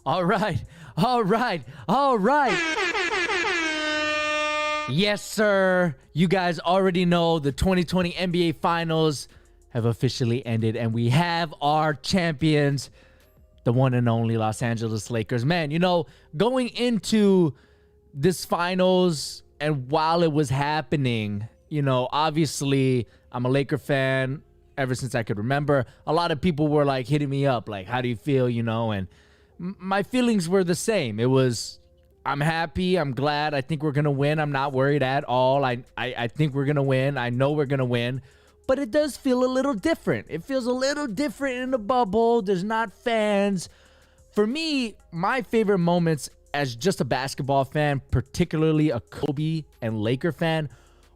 All right. All right. All right. Yes, sir. You guys already know the 2020 NBA Finals have officially ended, and we have our champions, the one and only Los Angeles Lakers. Man, you know, going into this finals and while it was happening, you know, obviously I'm a Laker fan ever since I could remember. A lot of people were like hitting me up, like, how do you feel, you know? And my feelings were the same. It was, I'm happy. I'm glad. I think we're going to win. I'm not worried at all. I think we're going to win. I know we're going to win. But it does feel a little different. It feels a little different in the bubble. There's not fans. For me, my favorite moments as just a basketball fan, particularly a Kobe and Laker fan,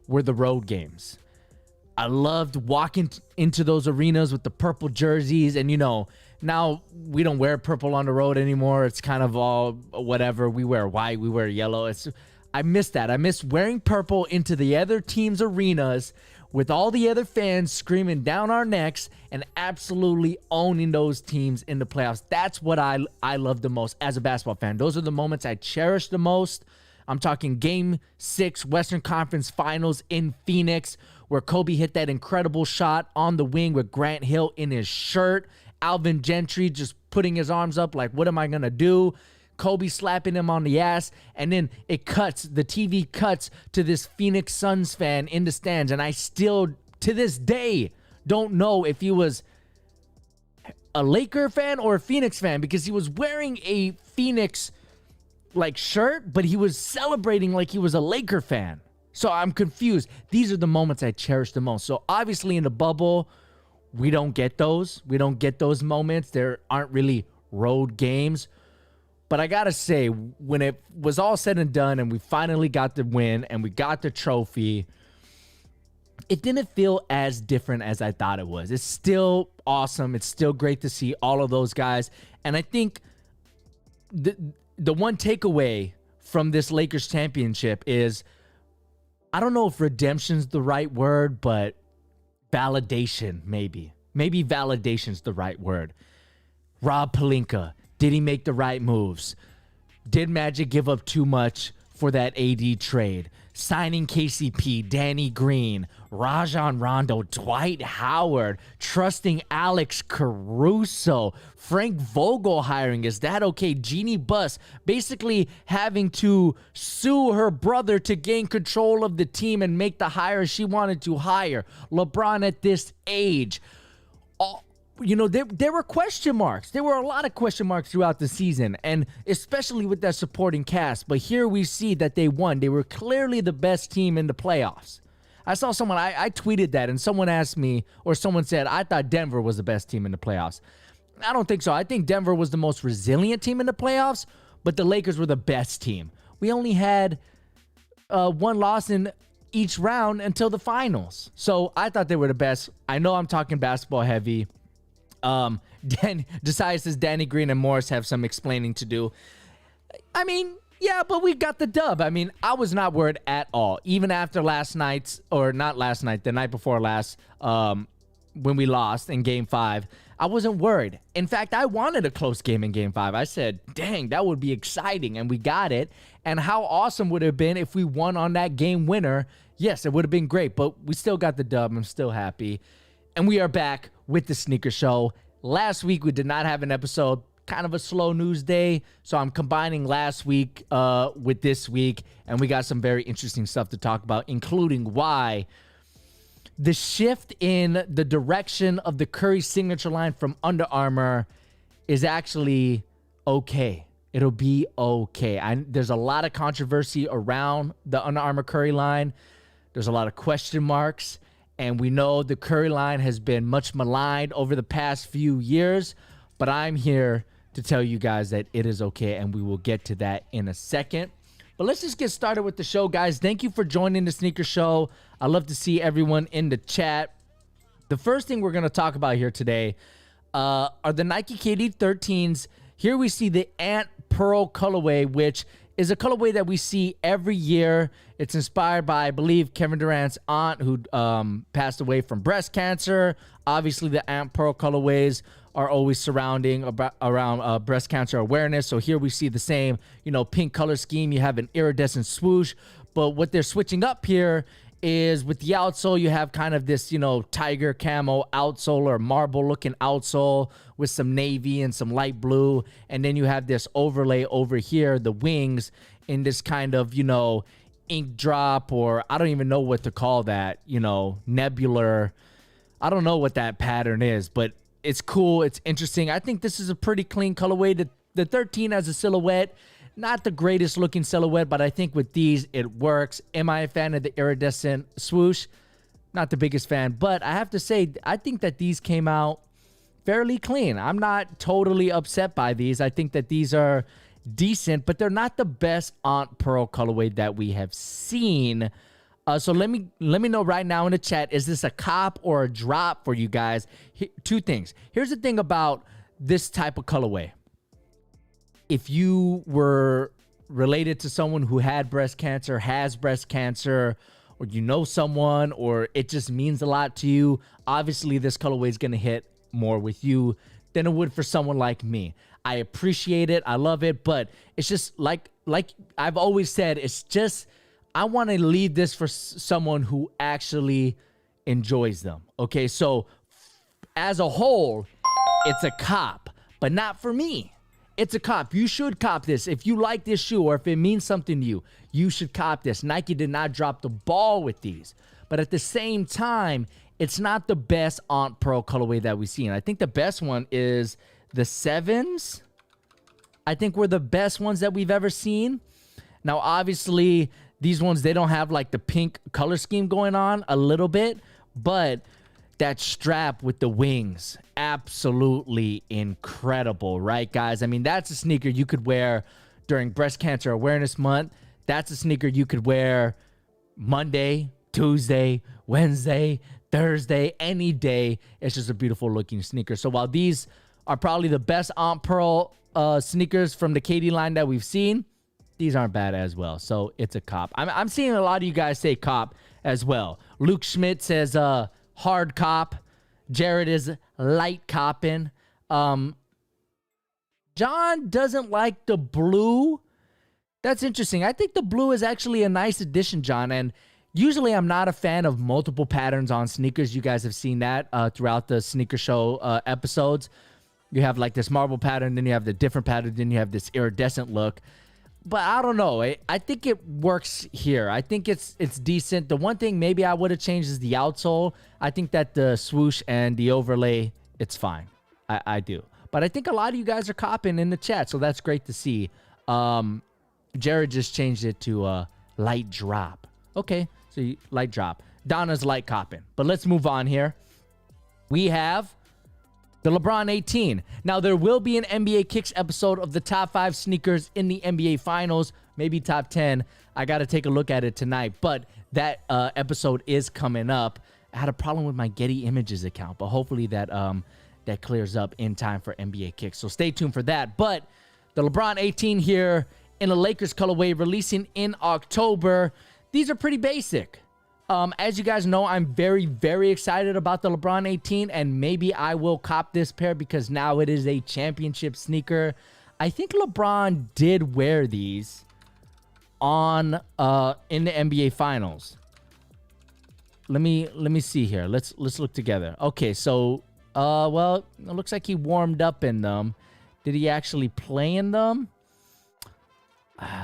were the road games. I loved walking into those arenas with the purple jerseys. And, you know, now we don't wear purple on the road anymore. It's kind of all whatever. We wear white. We wear yellow. I miss that. I miss wearing purple into the other team's arenas with all the other fans screaming down our necks and absolutely owning those teams in the playoffs. That's what I love the most as a basketball fan. Those are the moments I cherish the most. I'm talking Game 6 Western Conference Finals in Phoenix, where Kobe hit that incredible shot on the wing with Grant Hill in his shirt. Alvin Gentry just putting his arms up like, what am I going to do? Kobe slapping him on the ass, and then the TV cuts to this Phoenix Suns fan in the stands, and I still, to this day, don't know if he was a Laker fan or a Phoenix fan, because he was wearing a Phoenix like shirt, but he was celebrating like he was a Laker fan. So I'm confused. These are the moments I cherish the most. So obviously in the bubble, we don't get those. We don't get those moments. There aren't really road games. But I got to say, when it was all said and done and we finally got the win and we got the trophy, it didn't feel as different as I thought it was. It's still awesome. It's still great to see all of those guys. And I think the one takeaway from this Lakers championship is, I don't know if redemption's the right word, but validation, maybe. Maybe validation's the right word. Rob Pelinka. Did he make the right moves? Did Magic give up too much for that AD trade? Signing KCP, Danny Green, Rajon Rondo, Dwight Howard, trusting Alex Caruso, Frank Vogel hiring. Is that okay? Jeannie Buss basically having to sue her brother to gain control of the team and make the hire she wanted to hire. LeBron at this age. You know, there were question marks. There were a lot of question marks throughout the season, and especially with that supporting cast. But here we see that they won. They were clearly the best team in the playoffs. I saw someone, I tweeted that, and someone asked me, or someone said, I thought Denver was the best team in the playoffs. I don't think so. I think Denver was the most resilient team in the playoffs, but the Lakers were the best team. We only had one loss in each round until the finals. So I thought they were the best. I know I'm talking basketball heavy. Josiah says Danny Green and Morris have some explaining to do. I mean, yeah, but we got the dub. I mean, I was not worried at all. Even after last night's, or not last night, the night before last, when we lost in Game 5, I wasn't worried. In fact, I wanted a close game in Game 5. I said, dang, that would be exciting, and we got it. And how awesome would it have been if we won on that game winner? Yes, it would have been great, but we still got the dub. I'm still happy. And we are back with the Sneaker Show. Last week, we did not have an episode. Kind of a slow news day. So I'm combining last week with this week. And we got some very interesting stuff to talk about, including why the shift in the direction of the Curry signature line from Under Armour is actually okay. It'll be okay. There's a lot of controversy around the Under Armour Curry line. There's a lot of question marks. And we know the Curry line has been much maligned over the past few years, but I'm here to tell you guys that it is okay, and we will get to that in a second. But let's just get started with the show, guys. Thank you for joining the Sneaker Show. I love to see everyone in the chat. The first thing we're going to talk about here today are the Nike KD 13s. Here we see the Ant Pearl colorway, which is a colorway that we see every year. It's inspired by, I believe, Kevin Durant's aunt who passed away from breast cancer. Obviously, the Ant Pearl colorways are always surrounding around breast cancer awareness. So here we see the same, pink color scheme. You have an iridescent swoosh, but what they're switching up here is with the outsole, you have kind of this, tiger camo outsole or marble looking outsole with some navy and some light blue. And then you have this overlay over here, the wings, in this kind of, ink drop, or I don't even know what to call that, nebular. I don't know what that pattern is, but it's cool. It's interesting. I think this is a pretty clean colorway. The 13 as a silhouette, not the greatest looking silhouette, but I think with these, it works. Am I a fan of the iridescent swoosh? Not the biggest fan, but I have to say, I think that these came out fairly clean. I'm not totally upset by these. I think that these are decent, but they're not the best Ant Pearl colorway that we have seen. So let me know right now in the chat, is this a cop or a drop for you guys? Two things. Here's the thing about this type of colorway. If you were related to someone who had breast cancer, has breast cancer, or someone, or it just means a lot to you, obviously this colorway is going to hit more with you than it would for someone like me. I appreciate it. I love it, but it's just like I've always said, it's just, I want to leave this for someone who actually enjoys them. Okay, so as a whole, it's a cop, but not for me. It's a cop. You should cop this. If you like this shoe or if it means something to you, you should cop this. Nike did not drop the ball with these. But at the same time, it's not the best Ant Pearl colorway that we've seen. I think the best one is the 7s. I think were the best ones that we've ever seen. Now, obviously, these ones, they don't have like the pink color scheme going on a little bit, but that strap with the wings, absolutely incredible, right, guys? I mean, that's a sneaker you could wear during Breast Cancer Awareness Month. That's a sneaker you could wear Monday, Tuesday, Wednesday, Thursday, any day. It's just a beautiful looking sneaker. So while these are probably the best Ant Pearl sneakers from the KD line that we've seen, these aren't bad as well. So it's a cop. I'm seeing a lot of you guys say cop as well. Luke Schmidt says hard cop. Jared is light copping. John doesn't like the blue. That's interesting. I think the blue is actually a nice addition, John. And usually I'm not a fan of multiple patterns on sneakers. You guys have seen that throughout the sneaker show episodes. You have like this marble pattern, then you have the different pattern, then you have this iridescent look. But I don't know. I think it works here. I think it's decent. The one thing maybe I would have changed is the outsole. I think that the swoosh and the overlay, it's fine. I do. But I think a lot of you guys are copping in the chat, so that's great to see. Jared just changed it to light drop. Okay, so light drop. Donna's light copping. But let's move on here. We have the LeBron 18. Now, there will be an NBA Kicks episode of the top 5 sneakers in the NBA Finals, maybe top 10. I got to take a look at it tonight, but that episode is coming up. I had a problem with my Getty Images account, but hopefully that that clears up in time for NBA Kicks. So stay tuned for that. But the LeBron 18 here in a Lakers colorway releasing in October. These are pretty basic. As you guys know, I'm very, very excited about the LeBron 18, and maybe I will cop this pair because now it is a championship sneaker. I think LeBron did wear these on in the NBA Finals. Let me see here. Let's look together. Okay, so well, it looks like he warmed up in them. Did he actually play in them?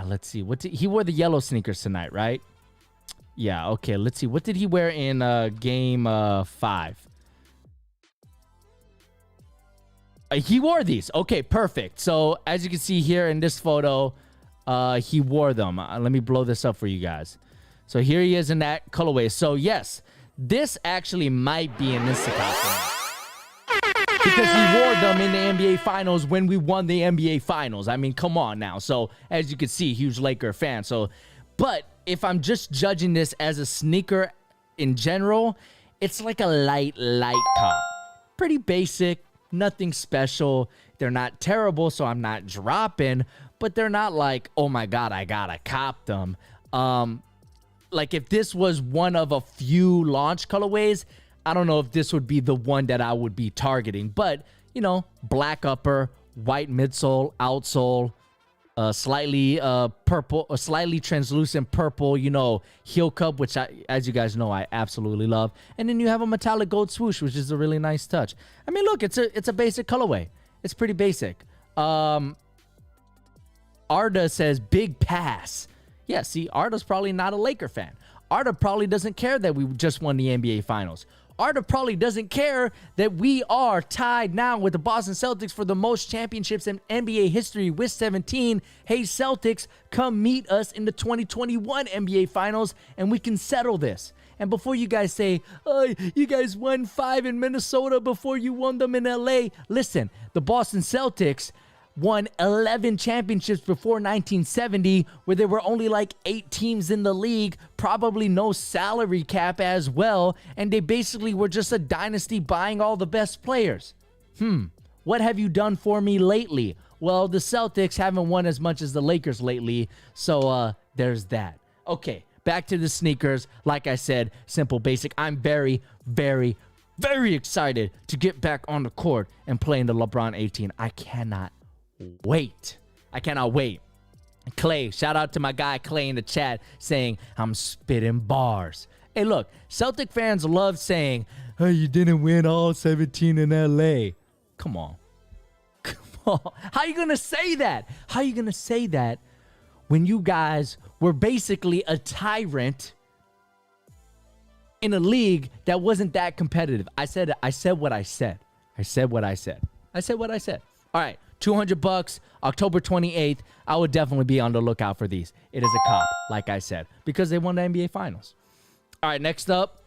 Let's see. He wore the yellow sneakers tonight, right? Yeah, okay, let's see. What did he wear in game 5? He wore these. Okay, perfect. So, as you can see here in this photo, he wore them. Let me blow this up for you guys. So, here he is in that colorway. So, yes, this actually might be in this costume. Because he wore them in the NBA Finals when we won the NBA Finals. I mean, come on now. So, as you can see, huge Laker fan. So, but if I'm just judging this as a sneaker in general, it's like a light cop. Pretty basic, nothing special. They're not terrible, so I'm not dropping. but they're not like, oh my God, I gotta cop them. Like if this was one of a few launch colorways, I don't know if this would be the one that I would be targeting, but you know, black upper, white midsole, outsole, slightly purple, a slightly translucent purple, you know, heel cup, which as you guys know, I absolutely love. And then you have a metallic gold swoosh, which is a really nice touch. I mean, look, it's a basic colorway. It's pretty basic. Arda says big pass. Yeah, see, Arda's probably not a Laker fan. Arda probably doesn't care that we just won the NBA Finals. Arda probably doesn't care that we are tied now with the Boston Celtics for the most championships in NBA history with 17. Hey, Celtics, come meet us in the 2021 NBA Finals and we can settle this. And before you guys say, oh, you guys won 5 in Minnesota before you won them in LA. Listen, the Boston Celtics won 11 championships before 1970, where there were only like 8 teams in the league, probably no salary cap as well, and they basically were just a dynasty buying all the best players. What have you done for me lately? Well, the Celtics haven't won as much as the Lakers lately, so there's that. Okay, back to the sneakers. Like I said, simple, basic. I'm very, very, very excited to get back on the court and play in the LeBron 18. I cannot wait. I cannot wait. Clay, shout out to my guy Clay in the chat saying I'm spitting bars. Hey, look, Celtic fans love saying, oh, you didn't win all 17 in LA. Come on. Come on. How are you going to say that? How are you going to say that when you guys were basically a tyrant in a league that wasn't that competitive? I said what I said. I said what I said. I said what I said. All right. $200, October 28th. I would definitely be on the lookout for these. It is a cop, like I said, because they won the NBA Finals. All right, next up.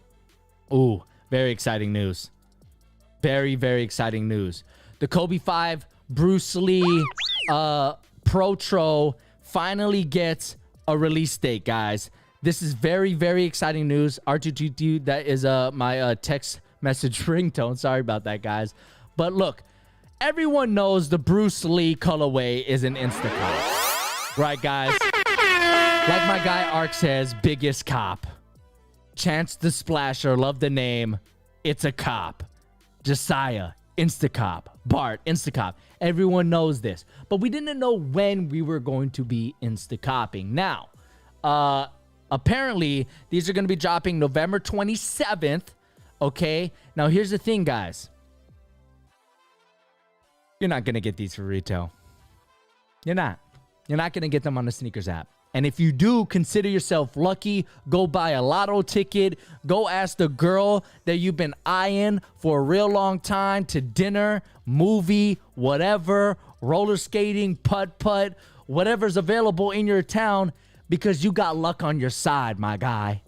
Ooh, very exciting news. Very, very exciting news. The Kobe 5 Bruce Lee Protro finally gets a release date, guys. This is very, very exciting news. R222, that is my text message ringtone. Sorry about that, guys. But look. Everyone knows the Bruce Lee colorway is an Instacop. Right, guys? Like my guy Ark says, biggest cop. Chance the Splasher, love the name. It's a cop. Josiah, Instacop. Bart, Instacop. Everyone knows this. But we didn't know when we were going to be Instacopping. Now, apparently, these are going to be dropping November 27th. Okay? Now, here's the thing, guys. You're not going to get these for retail. You're not. You're not going to get them on the sneakers app. And if you do, consider yourself lucky. Go buy a lotto ticket. Go ask the girl that you've been eyeing for a real long time to dinner, movie, whatever, roller skating, putt-putt, whatever's available in your town, because you got luck on your side, my guy.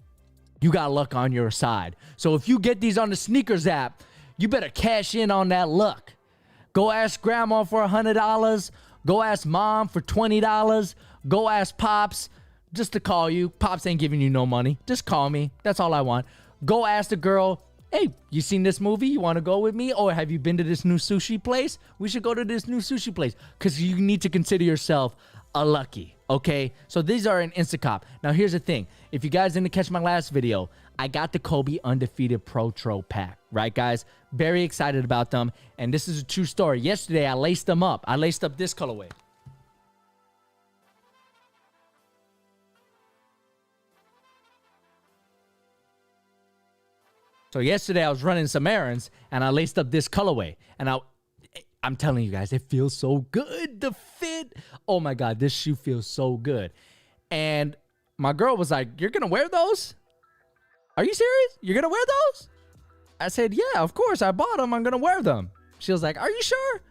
You got luck on your side. So if you get these on the sneakers app, you better cash in on that luck. Go ask grandma for $100. Go ask mom for $20. Go ask Pops just to call you. Pops ain't giving you no money. Just call me. That's all I want. Go ask the girl, hey, you seen this movie? You want to go with me? Or have you been to this new sushi place? We should go to this new sushi place, because you need to consider yourself a lucky, okay? So these are an Instacop. Now, here's the thing. If you guys didn't catch my last video, I got the Kobe Undefeated Protro pack, right, guys? Very excited about them, and this is a true story. Yesterday, I laced them up. I laced up this colorway. So yesterday, I was running some errands, and I laced up this colorway, and I'm telling you guys, it feels so good. The fit, oh my God, this shoe feels so good. And my girl was like, you're going to wear those? Are you serious? You're going to wear those? I said, yeah, of course. I bought them. I'm going to wear them. She was like, are you sure?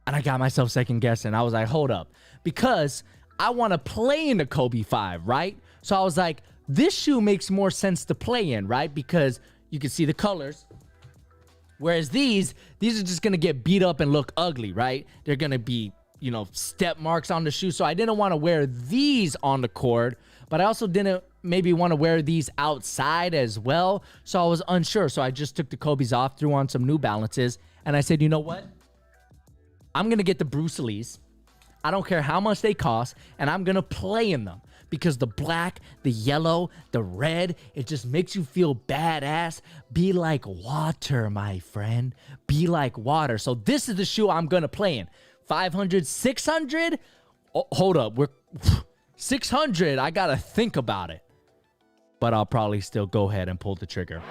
And I got myself second guessing. I was like, hold up. Because I want to play in the Kobe 5, right? So I was like, this shoe makes more sense to play in, right? Because you can see the colors. Whereas these are just going to get beat up and look ugly, right? They're going to be, you know, step marks on the shoe. So I didn't want to wear these on the court, but I also didn't maybe want to wear these outside as well. So I was unsure. So I just took the Kobe's off, threw on some New Balances, and I said, you know what? I'm going to get the Bruce Lee's. I don't care how much they cost, and I'm going to play in them because the black, the yellow, the red, it just makes you feel badass. Be like water, my friend. Be like water. So this is the shoe I'm going to play in. 500, 600? Oh, hold up. We're 600. I got to think about it. But I'll probably still go ahead and pull the trigger.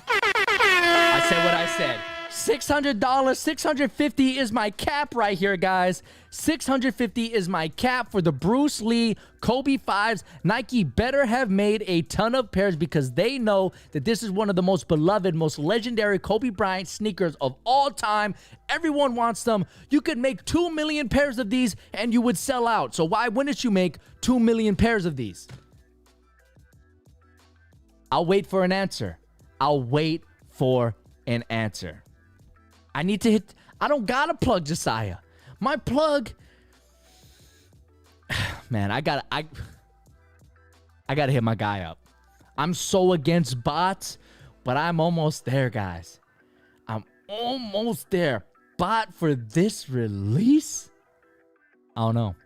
I said what I said. $600, $650 is my cap right here, guys. $650 is my cap for the Bruce Lee Kobe 5s. Nike better have made a ton of pairs because they know that this is one of the most beloved, most legendary Kobe Bryant sneakers of all time. Everyone wants them. You could make 2 million pairs of these and you would sell out. So why wouldn't you make 2 million pairs of these? I'll wait for an answer. I'll wait for an answer. I need to hit. I don't gotta plug Josiah. My plug. Man, I gotta hit my guy up. I'm so against bots, but I'm almost there, guys. I'm almost there. Bot for this release? I don't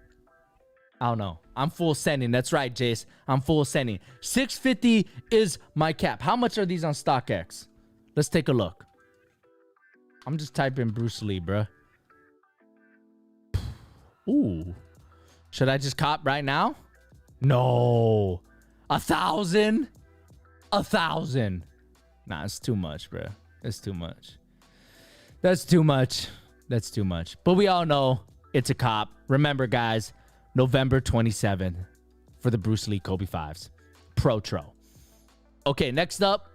know. I'm full sending. That's right, Jace. I'm full sending. 650 is my cap. How much are these on StockX? Let's take a look. I'm just typing Bruce Lee, bruh. Ooh. Should I just cop right now? No. 1,000? 1,000. Nah, it's too much, bruh. It's too much. That's too much. That's too much. But we all know it's a cop. Remember, guys, November 27th for the Bruce Lee Kobe 5s. Pro-tro. Okay, next up.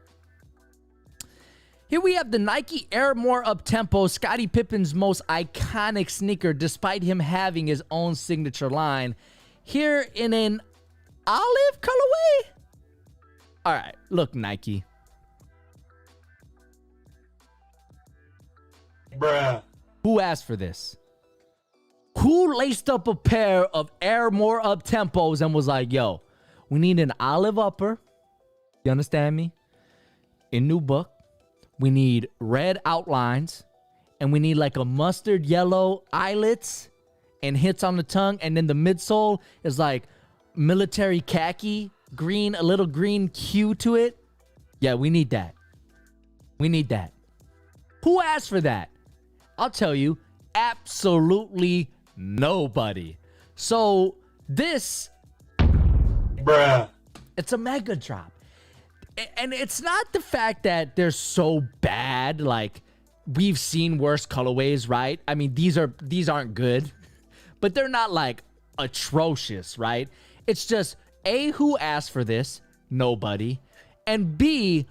Here we have the Nike Armour Up-Tempo, Scottie Pippen's most iconic sneaker, despite him having his own signature line. Here in an olive colorway? All right, look, Nike. Bruh. Who asked for this? Who laced up a pair of Armour Up-Tempos and was like, yo, we need an olive upper. You understand me? In new book. We need red outlines, and we need like a mustard yellow eyelets and hits on the tongue, and then the midsole is like military khaki, green, a little green hue to it. Yeah, we need that. We need that. Who asked for that? I'll tell you, absolutely nobody. So this, bruh, it's a mega drop. And it's not the fact that they're so bad. Like, we've seen worse colorways, right? I mean, these aren't good, but they're not like atrocious, right? It's just A, who asked for this? Nobody. And B,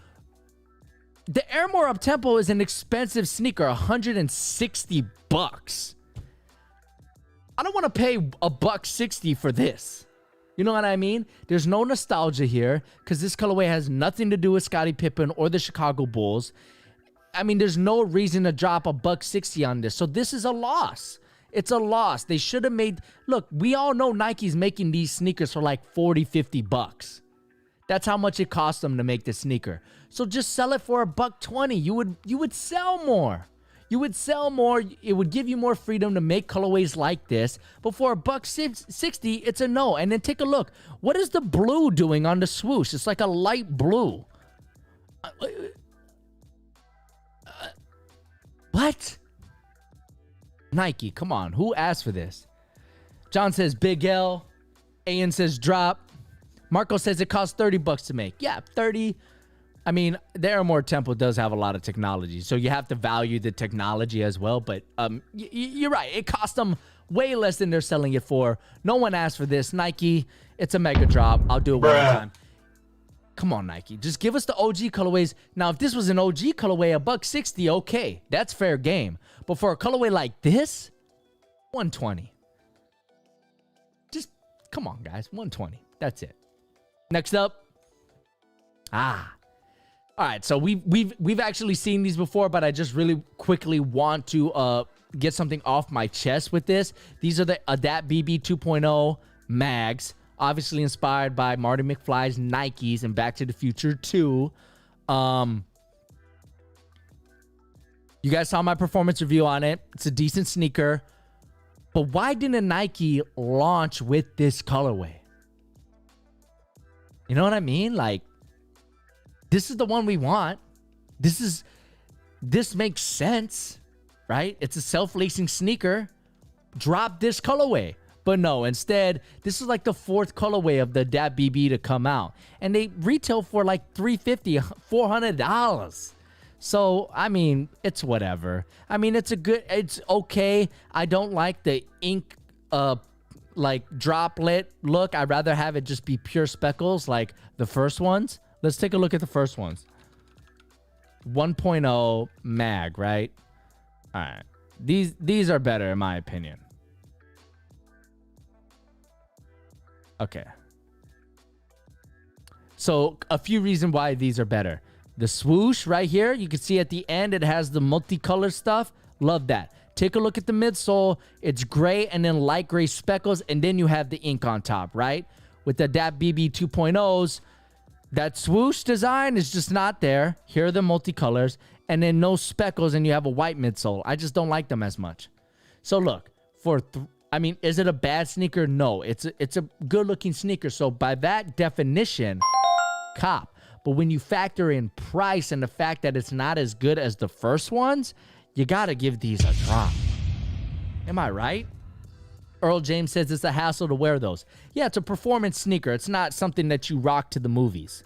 the Armour Up-Tempo is an expensive sneaker, $160. I don't want to pay $160 for this. You know what I mean? There's no nostalgia here because this colorway has nothing to do with Scottie Pippen or the Chicago Bulls. I mean, there's no reason to drop $160 on this. So this is a loss. It's a loss. They should have made... Look, we all know Nike's making these sneakers for like $40-50. That's how much it cost them to make this sneaker. So just sell it for $120. You would sell more. You would sell more. It would give you more freedom to make colorways like this. But for $160, it's a no. And then take a look. What is the blue doing on the swoosh? It's like a light blue. What? Nike, come on. Who asked for this? John says Big L. Ian says drop. Marco says it costs $30 to make. Yeah, 30. I mean, the Armour Tempo does have a lot of technology, so you have to value the technology as well. But you're right. It cost them way less than they're selling it for. No one asked for this. Nike, it's a mega drop. I'll do it one more time. Come on, Nike. Just give us the OG colorways. Now, if this was an OG colorway, $160, okay. That's fair game. But for a colorway like this, $120. Just, come on, guys. $120. That's it. Next up. All right, so we've actually seen these before, but I just really quickly want to get something off my chest with this. These are the Adapt BB 2.0 mags, obviously inspired by Marty McFly's Nikes and Back to the Future 2. You guys saw my performance review on it. It's a decent sneaker. But why didn't Nike launch with this colorway? You know what I mean? Like, this is the one we want. This makes sense, right? It's a self-lacing sneaker. Drop this colorway. But no, instead, this is like the 4th colorway of the Dap BB to come out. And they retail for like $350, $400. So, I mean, it's whatever. I mean, it's okay. I don't like the ink, like droplet look. I'd rather have it just be pure speckles like the first ones. Let's take a look at the first ones. 1.0 mag, right? All right. These are better in my opinion. Okay. So a few reasons why these are better. The swoosh right here, you can see at the end, it has the multicolored stuff. Love that. Take a look at the midsole. It's gray and then light gray speckles, and then you have the ink on top, right? With the Dap BB 2.0s, that swoosh design is just not there. Here are the multicolors, and then no speckles, and you have a white midsole. I just don't like them as much. So look, I mean, is it a bad sneaker? No, it's a good-looking sneaker. So by that definition, cop. But when you factor in price and the fact that it's not as good as the first ones, you got to give these a drop. Am I right? Earl James says it's a hassle to wear those. Yeah, it's a performance sneaker. It's not something that you rock to the movies.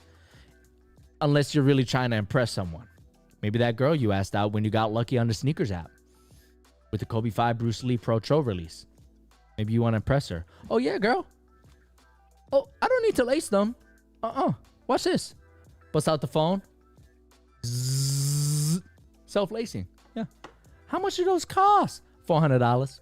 Unless you're really trying to impress someone. Maybe that girl you asked out when you got lucky on the sneakers app. With the Kobe 5 Bruce Lee Pro Trove release. Maybe you want to impress her. Oh, yeah, girl. Oh, I don't need to lace them. Watch this. Bust out the phone. Zzz. Self-lacing. Yeah. How much do those cost? $400.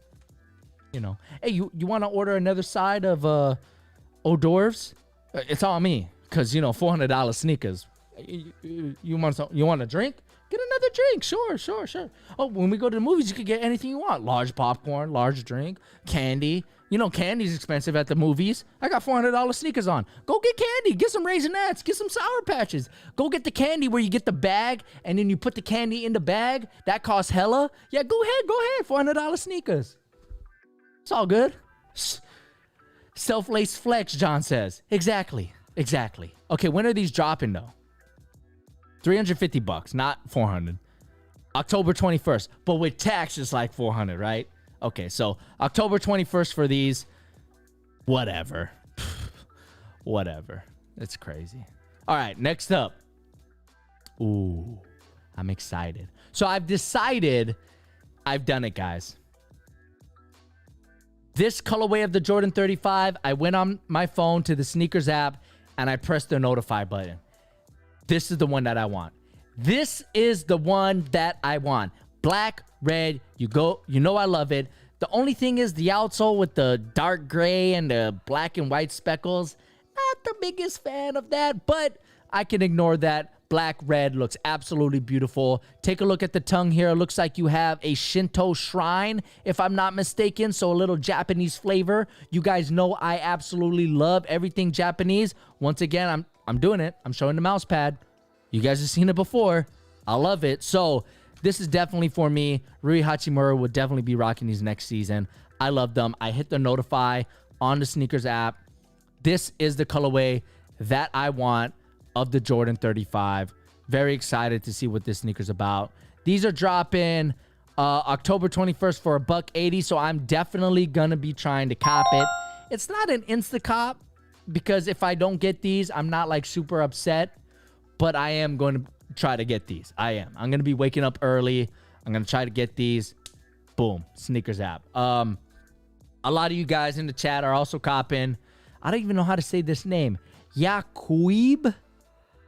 You know. Hey, you want to order another side of hors d'oeuvres? It's on me. Because, you know, $400 sneakers. You want a drink? Get another drink. Sure. Oh, when we go to the movies, you can get anything you want. Large popcorn, large drink, candy. You know, candy's expensive at the movies. I got $400 sneakers on. Go get candy. Get some Raisinets. Get some Sour Patches. Go get the candy where you get the bag, and then you put the candy in the bag. That costs hella. Yeah, go ahead. $400 sneakers. It's all good. Self-lace flex, John says. Exactly. Okay, when are these dropping, though? $350, not $400. October 21st. But with tax, it's like $400, right? Okay, so October 21st for these. Whatever. Whatever. It's crazy. All right, next up. Ooh, I'm excited. So I've decided, I've done it, guys. This colorway of the Jordan 35, I went on my phone to the sneakers app, and I pressed the notify button. This is the one that I want. This is the one that I want. Black, red, you know I love it. The only thing is the outsole with the dark gray and the black and white speckles. Not the biggest fan of that, but I can ignore that. Black, red looks absolutely beautiful. Take a look at the tongue here. It looks like you have a Shinto shrine, if I'm not mistaken. So a little Japanese flavor. You guys know I absolutely love everything Japanese. Once again, I'm doing it. I'm showing the mouse pad. You guys have seen it before. I love it. So this is definitely for me. Rui Hachimura would definitely be rocking these next season. I love them. I hit the notify on the sneakers app. This is the colorway that I want of the Jordan 35. Very excited to see what this sneaker's about. These are dropping October 21st for $180, so I'm definitely gonna be trying to cop it. It's not an insta cop because if I don't get these, I'm not like super upset, but I am going to try to get these. I'm gonna be waking up early. I'm gonna try to get these. Boom, sneakers app. A lot of you guys in the chat are also copping. I don't even know how to say this name. Yaquib.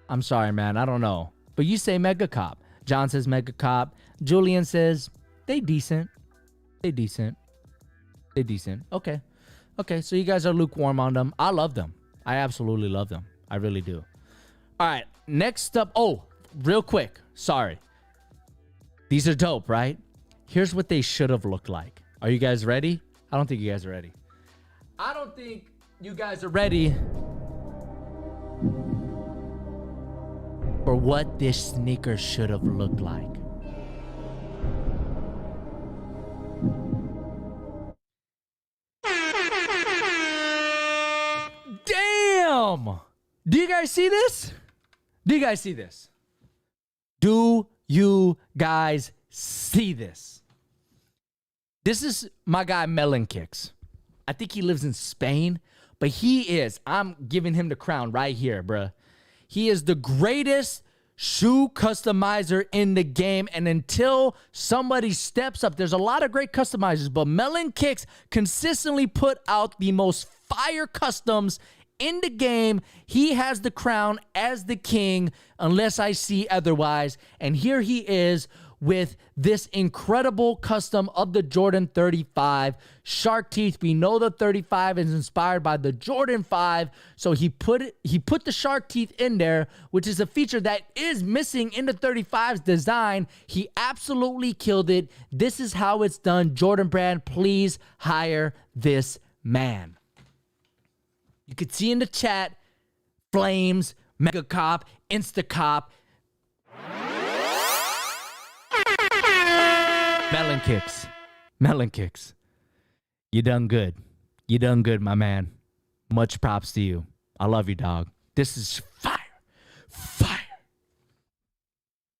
I'm sorry, man. I don't know. But you say Mega Cop. John says Mega Cop. Julian says they decent. They decent. Okay. So you guys are lukewarm on them. I love them. I absolutely love them. I really do. All right. Next up. Oh, real quick. Sorry. These are dope, right? Here's what they should have looked like. Are you guys ready? I don't think you guys are ready. I don't think you guys are ready for what this sneaker should have looked like. guys see this? Do you guys see this? Do you guys see this? This is my guy Melon Kicks. I think he lives in Spain, but I'm giving him the crown right here, bruh. He is the greatest shoe customizer in the game, and until somebody steps up, there's a lot of great customizers, but Melon Kicks consistently put out the most fire customs in the game. He has the crown as the king unless I see otherwise, and here he is with this incredible custom of the Jordan 35 shark teeth. We know the 35 is inspired by the Jordan 5, so he put the shark teeth in there, which is a feature that is missing in the 35's design. He absolutely killed it. This is how it's done. Jordan Brand, please hire this man. You could see in the chat, Flames, Mega Cop, Insta Cop, Melon Kicks. Melon Kicks. You done good. You done good, my man. Much props to you. I love you, dog. This is fire. Fire.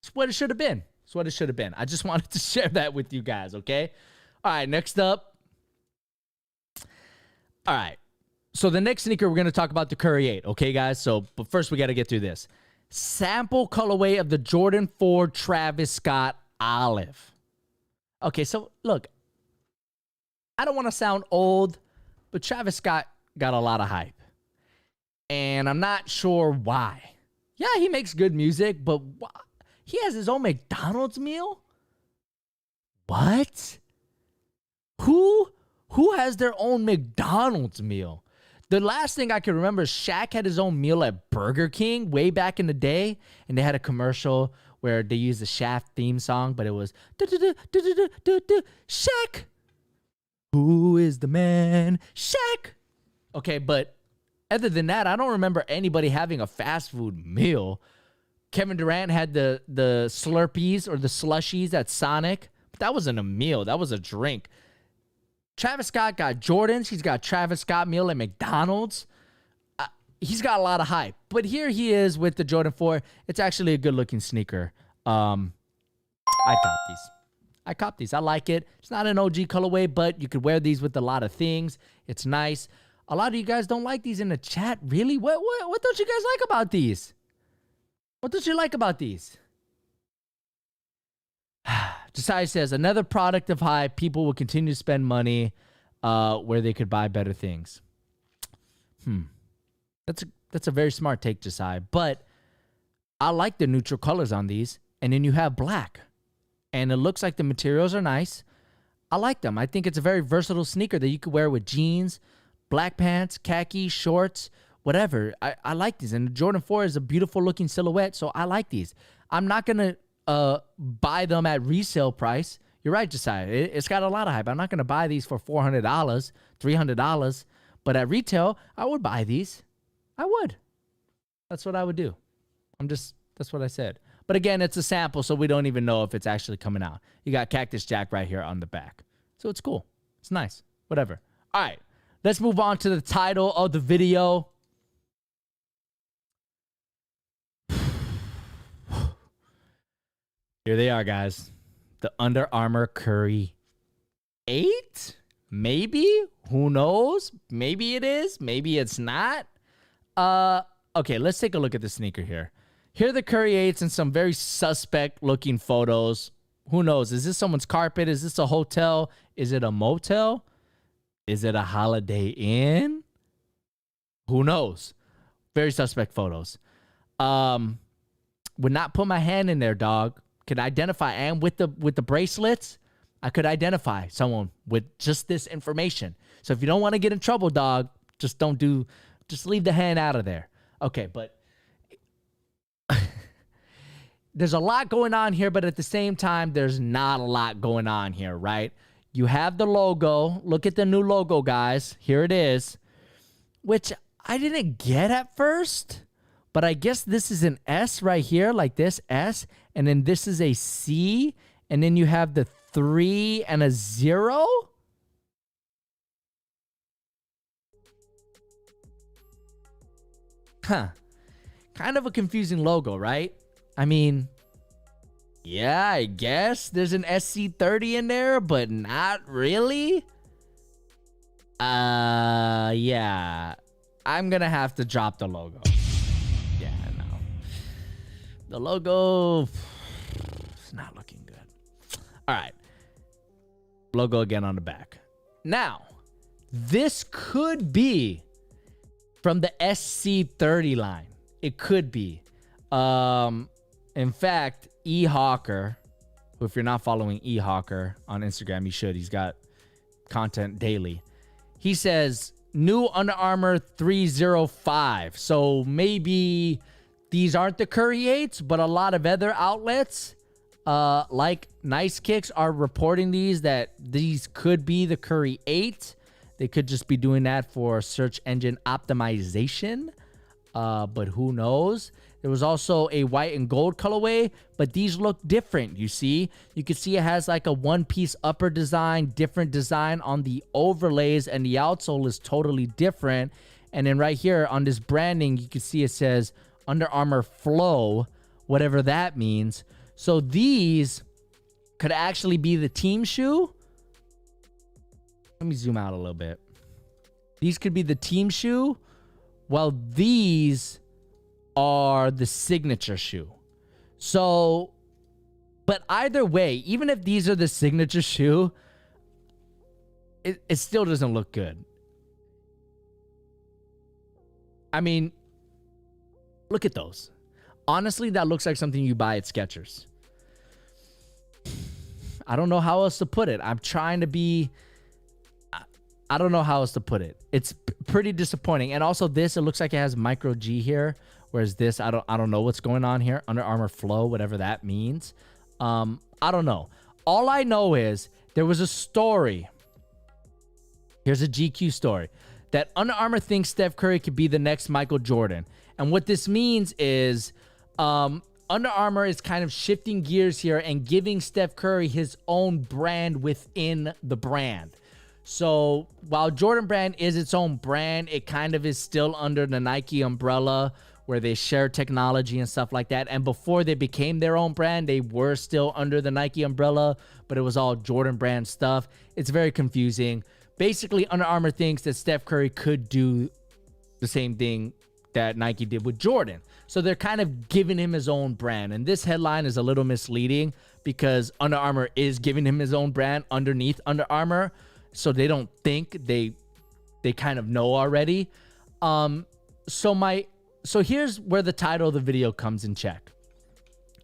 It's what it should have been. It's what it should have been. I just wanted to share that with you guys, okay? All right, next up. All right. So the next sneaker, we're going to talk about the Curry 8, okay, guys? But first, we got to get through this. Sample colorway of the Jordan 4 Travis Scott Olive. Okay, so look, I don't want to sound old, but Travis Scott got a lot of hype. And I'm not sure why. Yeah, he makes good music, but he has his own McDonald's meal? What? Who has their own McDonald's meal? The last thing I can remember is Shaq had his own meal at Burger King way back in the day, and they had a commercial where they used the Shaft theme song, but it was Shaq. Who is the man? Shaq. Okay, but other than that, I don't remember anybody having a fast food meal. Kevin Durant had the Slurpees or the slushies at Sonic, but that wasn't a meal. That was a drink. Travis Scott got Jordans. He's got Travis Scott meal at McDonald's. He's got a lot of hype. But here he is with the Jordan 4. It's actually a good-looking sneaker. I copped these. I like it. It's not an OG colorway, but you could wear these with a lot of things. It's nice. A lot of you guys don't like these in the chat. Really? What don't you guys like about these? What don't you like about these? Josiah says, another product of hype. People will continue to spend money where they could buy better things. That's a very smart take, Josiah. But I like the neutral colors on these. And then you have black. And it looks like the materials are nice. I like them. I think it's a very versatile sneaker that you could wear with jeans, black pants, khaki, shorts, whatever. I like these. And the Jordan 4 is a beautiful looking silhouette, so I like these. I'm not going to buy them at resale price. You're right, Josiah. It's got a lot of hype. I'm not going to buy these for $400, $300. But at retail, I would buy these. I would. That's what I would do. That's what I said. But again, it's a sample, so we don't even know if it's actually coming out. You got Cactus Jack right here on the back. So it's cool. It's nice. Whatever. All right. Let's move on to the title of the video. Here they are, guys. The Under Armour Curry 8? Maybe? Who knows? Maybe it is. Maybe it's not. Okay, let's take a look at the sneaker here. Here are the Curry 8s and some very suspect looking photos. Who knows? Is this someone's carpet? Is this a hotel? Is it a motel? Is it a Holiday Inn? Who knows? Very suspect photos. Would not put my hand in there, dog. Could identify, and with the bracelets, I could identify someone with just this information. So if you don't want to get in trouble, dog, just leave the hand out of there. Okay, but there's a lot going on here, but at the same time, there's not a lot going on here, right? You have the logo. Look at the new logo, guys. Here it is, which I didn't get at first, but I guess this is an S right here, like this S, and then this is a C, and then you have the 3 and a 0. Huh. Kind of a confusing logo, right? I mean, yeah, I guess there's an SC30 in there, but not really. Yeah. I'm gonna have to drop the logo. Yeah, no. The logo is not looking good. All right. Logo again on the back. Now, this could be from the SC30 line. It could be. In fact, eHawker, who if you're not following eHawker on Instagram, you should. He's got content daily. He says new Under Armour 305. So maybe these aren't the Curry 8s, but a lot of other outlets like Nice Kicks are reporting that these could be the Curry 8. They could just be doing that for search engine optimization. But who knows? There was also a white and gold colorway, but these look different. You see, you can see it has like a one-piece upper design, different design on the overlays, and the outsole is totally different. And then right here on this branding, you can see it says Under Armour Flow, whatever that means. So these could actually be the team shoe. Let me zoom out a little bit. These could be the team shoe, while these are the signature shoe. So, but either way, even if these are the signature shoe, it still doesn't look good. I mean, look at those. Honestly, that looks like something you buy at Skechers. I don't know how else to put it. I'm trying to be... I don't know how else to put it. It's pretty disappointing. And also this, it looks like it has micro G here. Whereas this, I don't know what's going on here. Under Armour Flow, whatever that means. I don't know. All I know is there was a story. Here's a GQ story. That Under Armour thinks Steph Curry could be the next Michael Jordan. And what this means is Under Armour is kind of shifting gears here and giving Steph Curry his own brand within the brand. So while Jordan Brand is its own brand, it kind of is still under the Nike umbrella where they share technology and stuff like that. And before they became their own brand, they were still under the Nike umbrella, but it was all Jordan Brand stuff. It's very confusing. Basically, Under Armour thinks that Steph Curry could do the same thing that Nike did with Jordan. So they're kind of giving him his own brand. And this headline is a little misleading because Under Armour is giving him his own brand underneath Under Armour. So they don't think they kind of know already. So here's where the title of the video comes in check.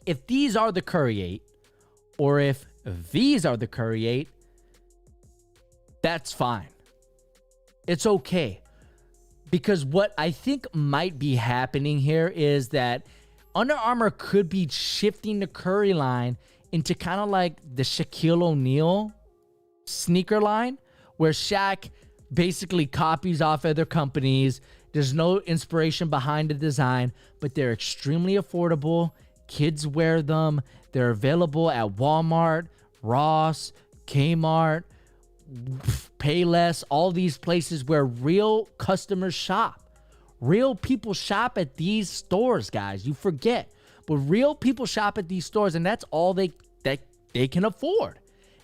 If these are the Curry 8, or if these are the Curry 8, that's fine. It's okay. Because what I think might be happening here is that Under Armour could be shifting the Curry line into kind of like the Shaquille O'Neal sneaker line, where Shaq basically copies off other companies. There's no inspiration behind the design, but they're extremely affordable. Kids wear them. They're available at Walmart, Ross, Kmart, Payless, all these places where real customers shop. Real people shop at these stores, guys. You forget. But real people shop at these stores, and that's all they can afford.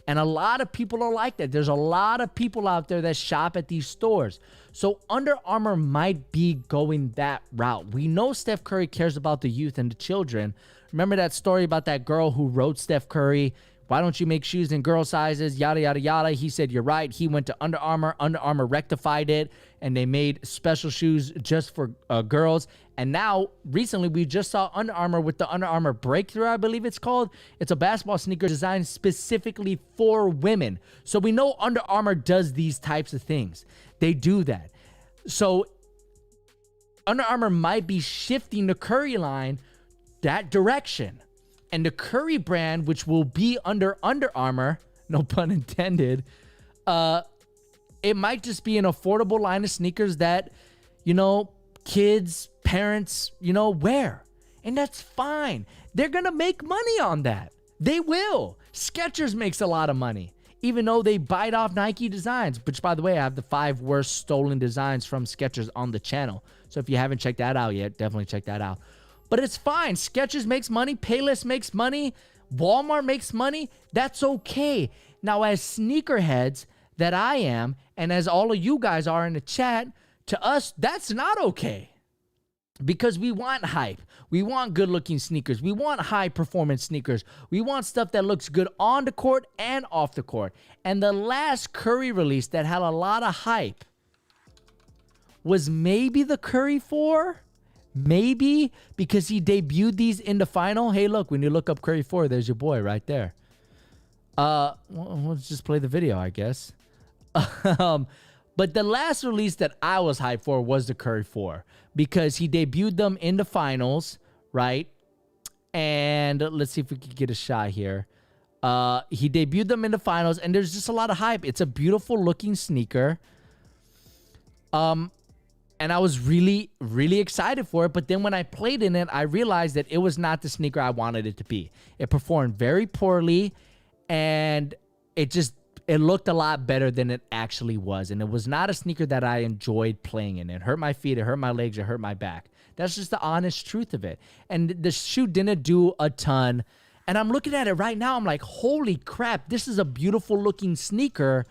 And a lot of people are like that. There's a lot of people out there that shop at these stores. So Under Armour might be going that route. We know Steph Curry cares about the youth and the children. Remember that story about that girl who wrote Steph Curry, why don't you make shoes in girl sizes, yada, yada, yada. He said, you're right. He went to Under Armour. Under Armour rectified it, and they made special shoes just for girls. And now, recently, we just saw Under Armour with the Under Armour Breakthrough, I believe it's called. It's a basketball sneaker designed specifically for women. So we know Under Armour does these types of things. They do that. So Under Armour might be shifting the Curry line that direction. And the Curry brand, which will be under Under Armour, no pun intended, it might just be an affordable line of sneakers that, kids, parents, wear. And that's fine. They're going to make money on that. They will. Skechers makes a lot of money, even though they bite off Nike designs, which, by the way, I have the 5 worst stolen designs from Skechers on the channel. So if you haven't checked that out yet, definitely check that out. But it's fine. Skechers makes money. Payless makes money. Walmart makes money. That's okay. Now, as sneakerheads that I am, and as all of you guys are in the chat, to us, that's not okay. Because we want hype. We want good-looking sneakers. We want high-performance sneakers. We want stuff that looks good on the court and off the court. And the last Curry release that had a lot of hype was maybe the Curry 4. Maybe because he debuted these in the final. Hey, look, when you look up Curry 4, there's your boy right there. Well, let's just play the video, I guess. But the last release that I was hyped for was the Curry 4 because he debuted them in the finals, right? And let's see if we can get a shot here. He debuted them in the finals, and there's just a lot of hype. It's a beautiful looking sneaker. And I was really, really excited for it. But then when I played in it, I realized that it was not the sneaker I wanted it to be. It performed very poorly, and it looked a lot better than it actually was. And it was not a sneaker that I enjoyed playing in. It hurt my feet, it hurt my legs, it hurt my back. That's just the honest truth of it. And the shoe didn't do a ton. And I'm looking at it right now, I'm like, holy crap, this is a beautiful looking sneaker.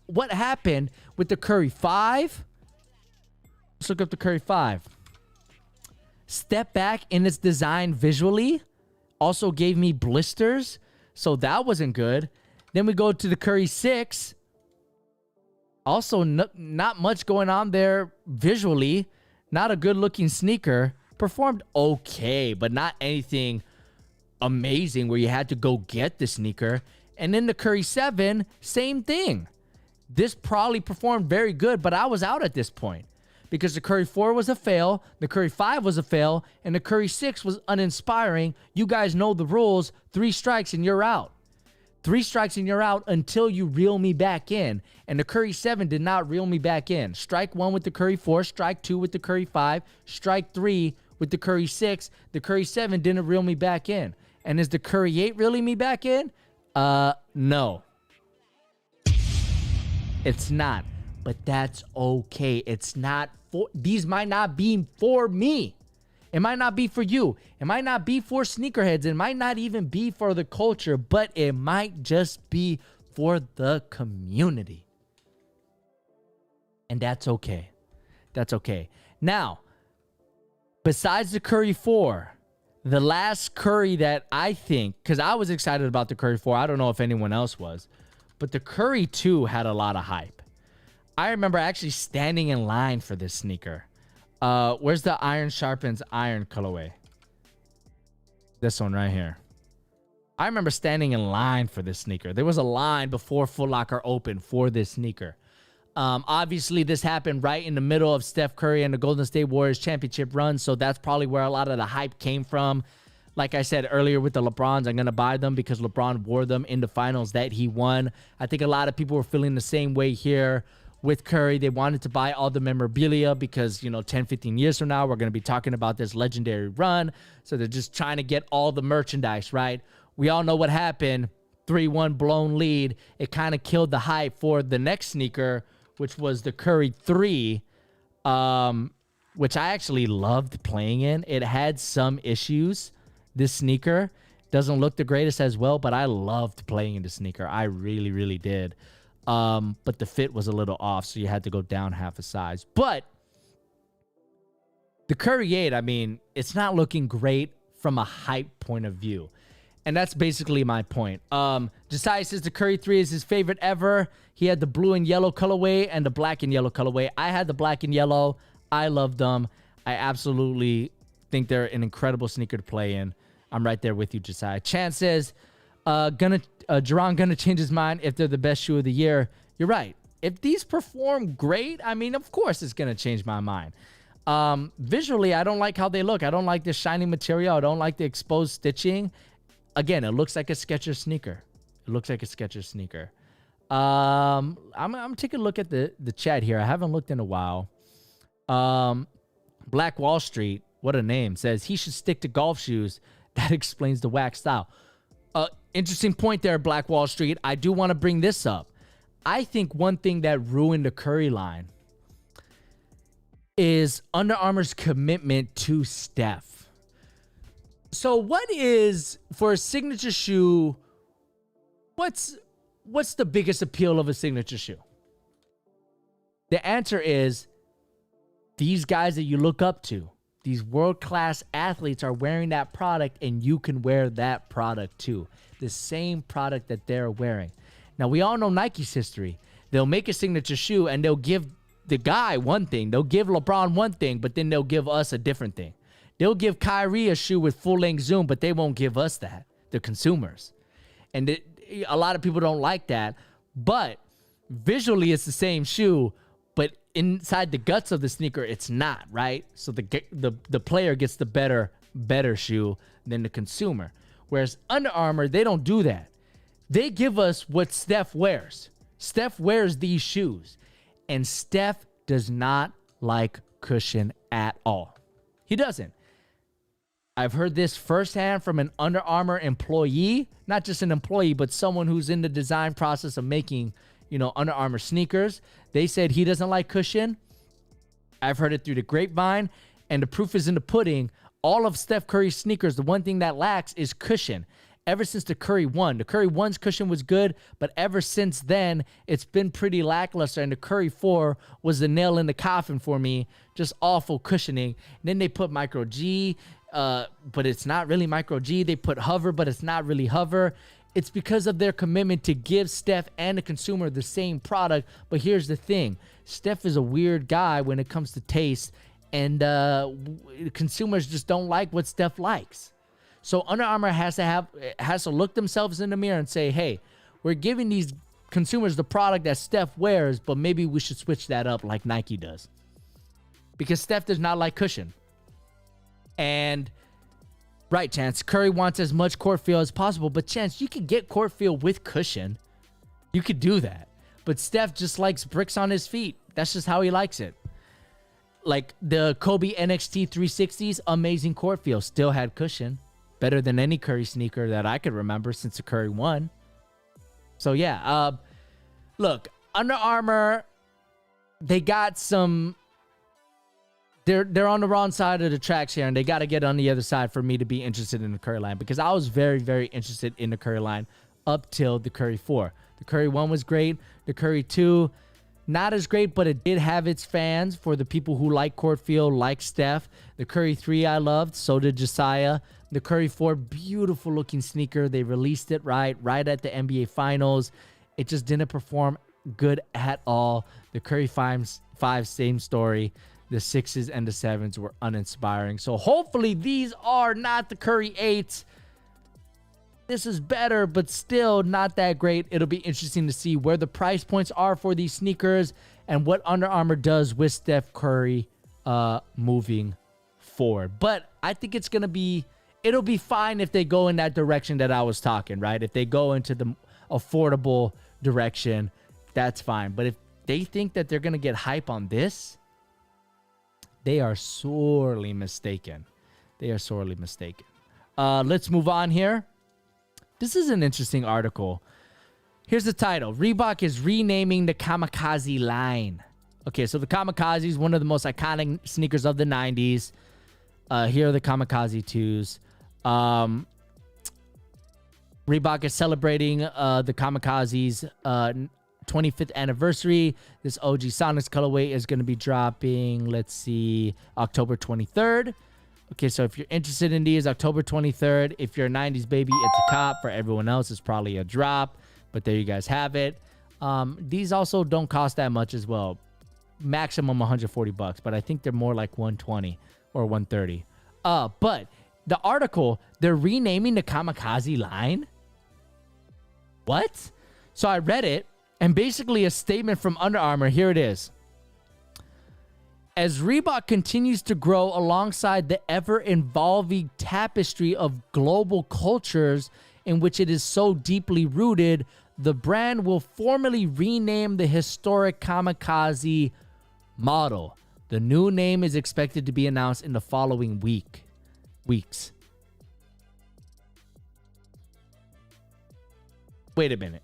What happened with the Curry 5? Let's look up the Curry 5. Step back in its design visually. Also gave me blisters. So that wasn't good. Then we go to the Curry 6. Also not much going on there visually. Not a good looking sneaker. Performed okay, but not anything amazing where you had to go get the sneaker. And then the Curry 7, same thing. This probably performed very good, but I was out at this point. Because the Curry 4 was a fail, the Curry 5 was a fail, and the Curry 6 was uninspiring. You guys know the rules. 3 strikes and you're out. 3 strikes and you're out until you reel me back in. And the Curry 7 did not reel me back in. Strike 1 with the Curry 4, strike 2 with the Curry 5, strike 3 with the Curry 6. The Curry 7 didn't reel me back in. And is the Curry 8 reeling me back in? No. It's not. But that's okay. It's not for, these might not be for me. It might not be for you. It might not be for sneakerheads. It might not even be for the culture, but it might just be for the community. And that's okay. That's okay. Now, besides the Curry 4, the last Curry that I think, because I was excited about the Curry 4. I don't know if anyone else was, but the Curry 2 had a lot of hype. I remember actually standing in line for this sneaker. Where's the Iron Sharpens Iron colorway? This one right here. I remember standing in line for this sneaker. There was a line before Foot Locker opened for this sneaker. Obviously, this happened right in the middle of Steph Curry and the Golden State Warriors championship run, so that's probably where a lot of the hype came from. Like I said earlier with the LeBrons, I'm going to buy them because LeBron wore them in the finals that he won. I think a lot of people were feeling the same way here with Curry. They wanted to buy all the memorabilia because, 10, 15 years from now, we're going to be talking about this legendary run. So they're just trying to get all the merchandise, right? We all know what happened. 3-1 blown lead. It kind of killed the hype for the next sneaker, which was the Curry 3, which I actually loved playing in. It had some issues. This sneaker doesn't look the greatest as well, but I loved playing in the sneaker. I really, really did. But the fit was a little off, so you had to go down half a size. But the Curry 8, I mean, it's not looking great from a hype point of view. And that's basically my point. Josiah says the Curry 3 is his favorite ever. He had the blue and yellow colorway and the black and yellow colorway. I had the black and yellow. I love them. I absolutely think they're an incredible sneaker to play in. I'm right there with you, Josiah. Chan says, Jerron gonna change his mind if they're the best shoe of the year. You're right. If these perform great, I mean, of course it's gonna change my mind. Visually, I don't like how they look. I don't like the shiny material. I don't like the exposed stitching. Again, it looks like a Skechers sneaker. It looks like a Skechers sneaker. I'm taking a look at the chat here. I haven't looked in a while. Black Wall Street, what a name, says he should stick to golf shoes. That explains the wax style. Interesting point there, Black Wall Street. I do want to bring this up. I think one thing that ruined the Curry line is Under Armour's commitment to Steph. So what is, for a signature shoe, what's the biggest appeal of a signature shoe? The answer is these guys that you look up to, these world-class athletes are wearing that product, and you can wear that product too. The same product that they're wearing. Now, we all know Nike's history. They'll make a signature shoe, and they'll give the guy one thing. They'll give LeBron one thing, but then they'll give us a different thing. They'll give Kyrie a shoe with full-length zoom, but they won't give us that, the consumers. And a lot of people don't like that, but visually it's the same shoe, but inside the guts of the sneaker, it's not, right? So the player gets the better shoe than the consumer. Whereas Under Armour, they don't do that. They give us what Steph wears. Steph wears these shoes, and Steph does not like cushion at all. He doesn't. I've heard this firsthand from an Under Armour employee, not just an employee, but someone who's in the design process of making, Under Armour sneakers. They said he doesn't like cushion. I've heard it through the grapevine, and the proof is in the pudding. All of Steph Curry's sneakers, the one thing that lacks is cushion. Ever since the Curry 1. The Curry 1's cushion was good, but ever since then, it's been pretty lackluster, and the Curry 4 was the nail in the coffin for me. Just awful cushioning. And then they put Micro G, but it's not really Micro G. They put Hover, but it's not really Hover. It's because of their commitment to give Steph and the consumer the same product. But here's the thing. Steph is a weird guy when it comes to taste, and consumers just don't like what Steph likes. So Under Armour has to look themselves in the mirror and say, hey, we're giving these consumers the product that Steph wears, but maybe we should switch that up like Nike does. Because Steph does not like cushion. And, right, Chance, Curry wants as much court feel as possible, but Chance, you could get court feel with cushion. You could do that. But Steph just likes bricks on his feet. That's just how he likes it. Like the Kobe NXT 360s, amazing court feel, still had cushion. Better than any Curry sneaker that I could remember since the Curry 1. So, yeah. Look, Under Armour, they got some... They're on the wrong side of the tracks here, and they got to get on the other side for me to be interested in the Curry line, because I was very, very interested in the Curry line up till the Curry 4. The Curry 1 was great. The Curry 2, not as great, but it did have its fans for the people who like court feel, like Steph. The Curry 3 I loved. So did Josiah. The Curry 4, beautiful looking sneaker. They released it right at the NBA Finals. It just didn't perform good at all. The Curry 5, same story. The 6s and the 7s were uninspiring. So hopefully these are not the Curry 8s. This is better, but still not that great. It'll be interesting to see where the price points are for these sneakers and what Under Armour does with Steph Curry moving forward. But I think it'll be fine if they go in that direction that I was talking, right? If they go into the affordable direction, that's fine. But if they think that they're going to get hype on this, they are sorely mistaken. Let's move on here. This is an interesting article. Here's the title. Reebok is renaming the Kamikaze line. Okay, so the Kamikaze is one of the most iconic sneakers of the 90s. Here are the Kamikaze 2s. Reebok is celebrating the Kamikaze's 25th anniversary. This OG Sonics colorway is going to be dropping, let's see, October 23rd. Okay, so if you're interested in these, October 23rd. If you're a 90s baby, it's a cop. For everyone else, it's probably a drop. But there you guys have it. These also don't cost that much as well. Maximum $140, but I think they're more like 120 or 130. But the article, they're renaming the Kamikaze line? What? So I read it, and basically a statement from Under Armour. Here it is. As Reebok continues to grow alongside the ever-evolving tapestry of global cultures in which it is so deeply rooted, the brand will formally rename the historic Kamikaze model. The new name is expected to be announced in the following weeks. Wait a minute.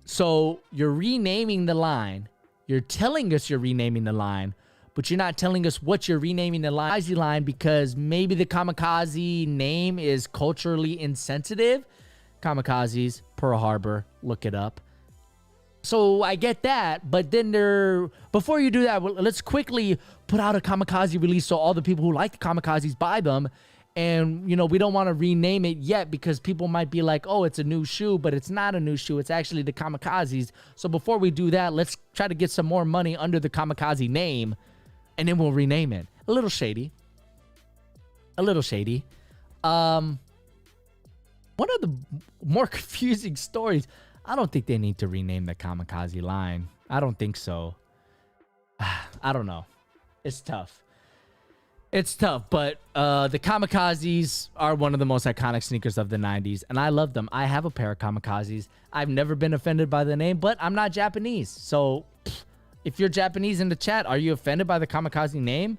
So you're renaming the line. You're telling us you're renaming the line, but but you're not telling us what you're renaming the Kamikaze line because maybe the Kamikaze name is culturally insensitive. Kamikazes, Pearl Harbor, look it up. So I get that, but then before you do that, let's quickly put out a Kamikaze release so all the people who like the Kamikazes buy them. And, you know, we don't want to rename it yet because people might be like, oh, it's a new shoe, but it's not a new shoe. It's actually the Kamikazes. So before we do that, let's try to get some more money under the Kamikaze name, and then we'll rename it. A little shady. A little shady. One of the more confusing stories, I don't think they need to rename the Kamikaze line. I don't think so. I don't know. It's tough. It's tough, but the Kamikazes are one of the most iconic sneakers of the 90s, and I love them. I have a pair of Kamikazes. I've never been offended by the name, but I'm not Japanese. So if you're Japanese in the chat, are you offended by the Kamikaze name?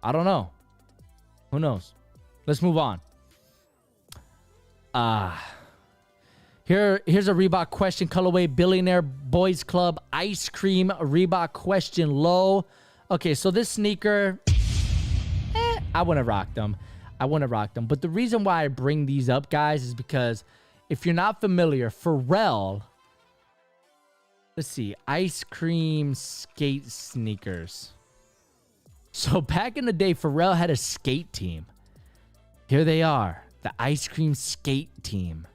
I don't know. Who knows? Let's move on. Here's a Reebok question colorway, Billionaire Boys Club Ice Cream Reebok question low. Okay, so this sneaker, I wouldn't have rocked them. I wouldn't have rocked them. But the reason why I bring these up, guys, is because if you're not familiar, Pharrell, let's see, ice cream skate sneakers. So back in the day, Pharrell had a skate team. Here they are, the ice cream skate team.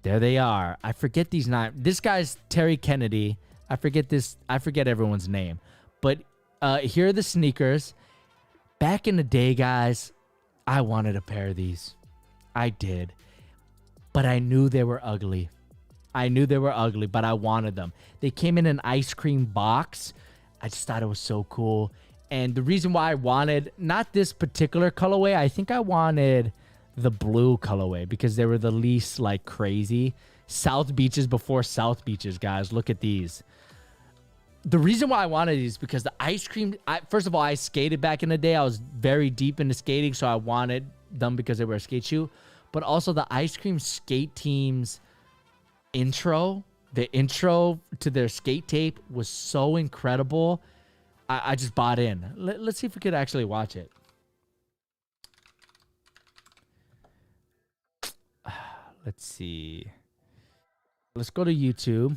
There they are. I forget these names. This guy's Terry Kennedy. I forget everyone's name. But here are the sneakers. Back in the day, guys, I wanted a pair of these. I did. But I knew they were ugly. I knew they were ugly, but I wanted them. They came in an ice cream box. I just thought it was so cool. And the reason why I wanted, not this particular colorway, I think I wanted the blue colorway because they were the least like crazy. South Beaches before South Beaches, guys. Look at these. The reason why I wanted these because the ice cream, first of all, I skated back in the day. I was very deep into skating, so I wanted them because they were a skate shoe. But also the ice cream skate team's intro, the intro to their skate tape was so incredible. I just bought in. Let's see if we could actually watch it. Let's see. Let's go to YouTube.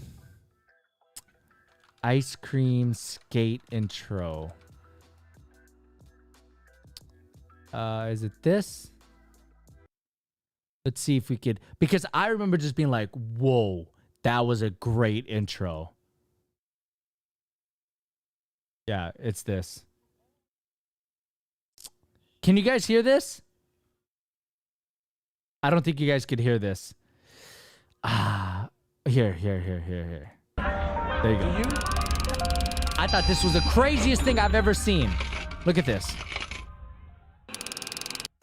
Ice cream skate intro. Is it this? Let's see if we could, because I remember just being like, whoa, that was a great intro. Yeah, it's this. Can you guys hear this? I don't think you guys could hear this. Here. There you go. I thought this was the craziest thing I've ever seen. Look at this.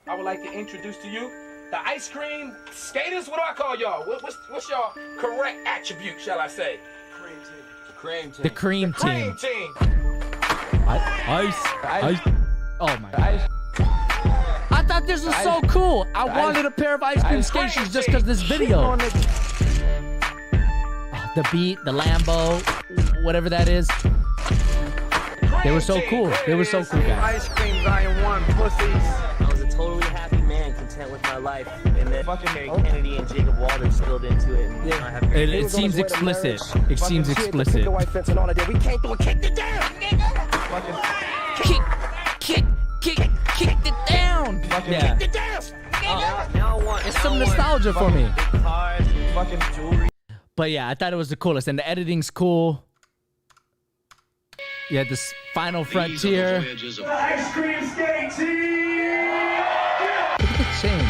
I would like to introduce to you the ice cream skaters. What do I call y'all? What's your correct attribute, shall I say? Cream team. The cream team. Cream team. Ice. Oh my God. I thought this was so cool. I wanted a pair of ice cream skate shoes just because this video. The beat, the Lambo, whatever that is. They were so cool. They were so cool, guys. Ice cream, Zion 1, pussies. I was a totally happy man, content with my life, and then fucking Harry Kennedy and Jacob Walter spilled into it. And I have It seems explicit. It seems explicit. We can't do it. Kick it down, nigga. Kick it down. Yeah. Kick it down. now I want It's some nostalgia for me. cars, fucking jewelry. But yeah, I thought it was the coolest. And the editing's cool. You had this Final Frontier. Ice cream skate team! Look at the chain.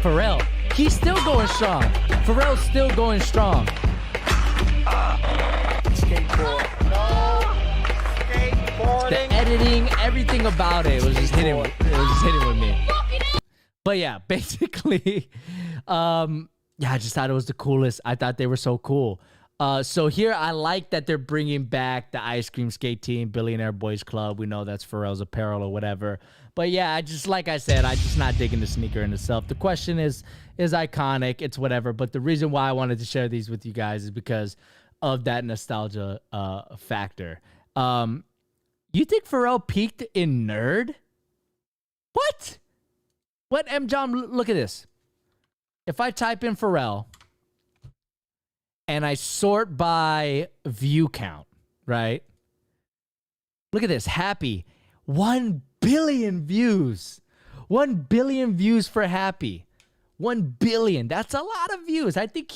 Pharrell. He's still going strong. Pharrell's still going strong. The editing, everything about it was just hitting. It was just hitting with me. But yeah, basically, yeah, I just thought it was the coolest. I thought they were so cool. So here, I like that they're bringing back the ice cream skate team, Billionaire Boys Club. We know that's Pharrell's apparel or whatever. But yeah, I just, like I said, I just not digging the sneaker in itself. The question is iconic. It's whatever. But the reason why I wanted to share these with you guys is because of that nostalgia factor. You think Pharrell peaked in nerd? What? What, M. John? Look at this. If I type in Pharrell and I sort by view count, right? Look at this. Happy. 1 billion views. 1 billion views for Happy. 1 billion. That's a lot of views. I think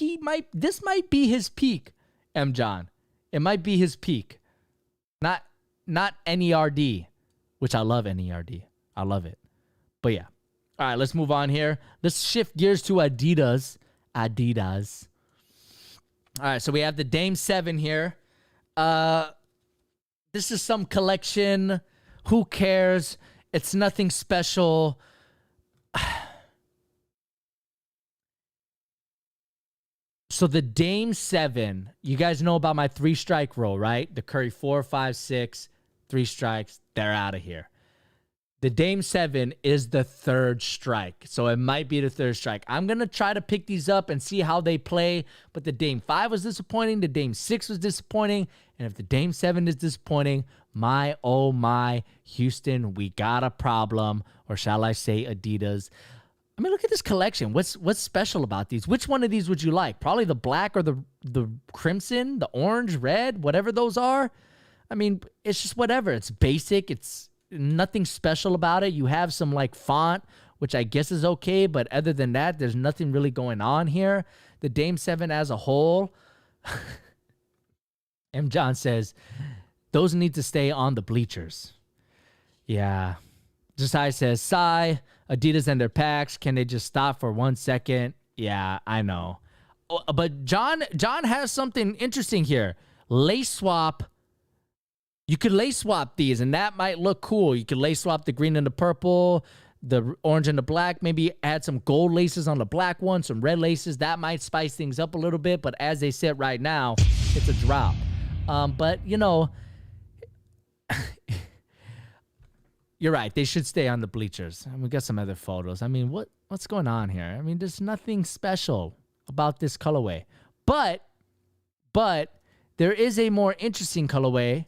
this might be his peak, M. John. It might be his peak. Not NERD, which I love NERD. I love it. But yeah. All right, let's move on here. Let's shift gears to Adidas. Adidas. All right, so we have the Dame 7 here. This is some collection. Who cares? It's nothing special. So the Dame 7, you guys know about my 3-strike rule, right? The Curry 4, 5, 6, 3 strikes, they're out of here. The Dame 7 is the 3rd strike, so it might be the 3rd strike. I'm going to try to pick these up and see how they play, but the Dame 5 was disappointing, the Dame 6 was disappointing, and if the Dame 7 is disappointing, my, oh my, Houston, we got a problem, or shall I say Adidas. I mean, look at this collection. What's special about these? Which one of these would you like? Probably the black or the crimson, the orange, red, whatever those are. I mean, it's just whatever. It's basic. It's nothing special about it. You have some like font, which I guess is okay, but other than that, there's nothing really going on here. The Dame 7 as a whole, M. John says, those need to stay on the bleachers. Yeah. Josiah says, sigh, Adidas and their packs. Can they just stop for 1 second? Yeah, I know. But John has something interesting here. Lace swap. You could lace swap these, and that might look cool. You could lace swap the green and the purple, the orange and the black. Maybe add some gold laces on the black one, some red laces. That might spice things up a little bit, but as they sit right now, it's a drop. But, you know, you're right. They should stay on the bleachers. And we got some other photos. I mean, what's going on here? I mean, there's nothing special about this colorway. But there is a more interesting colorway,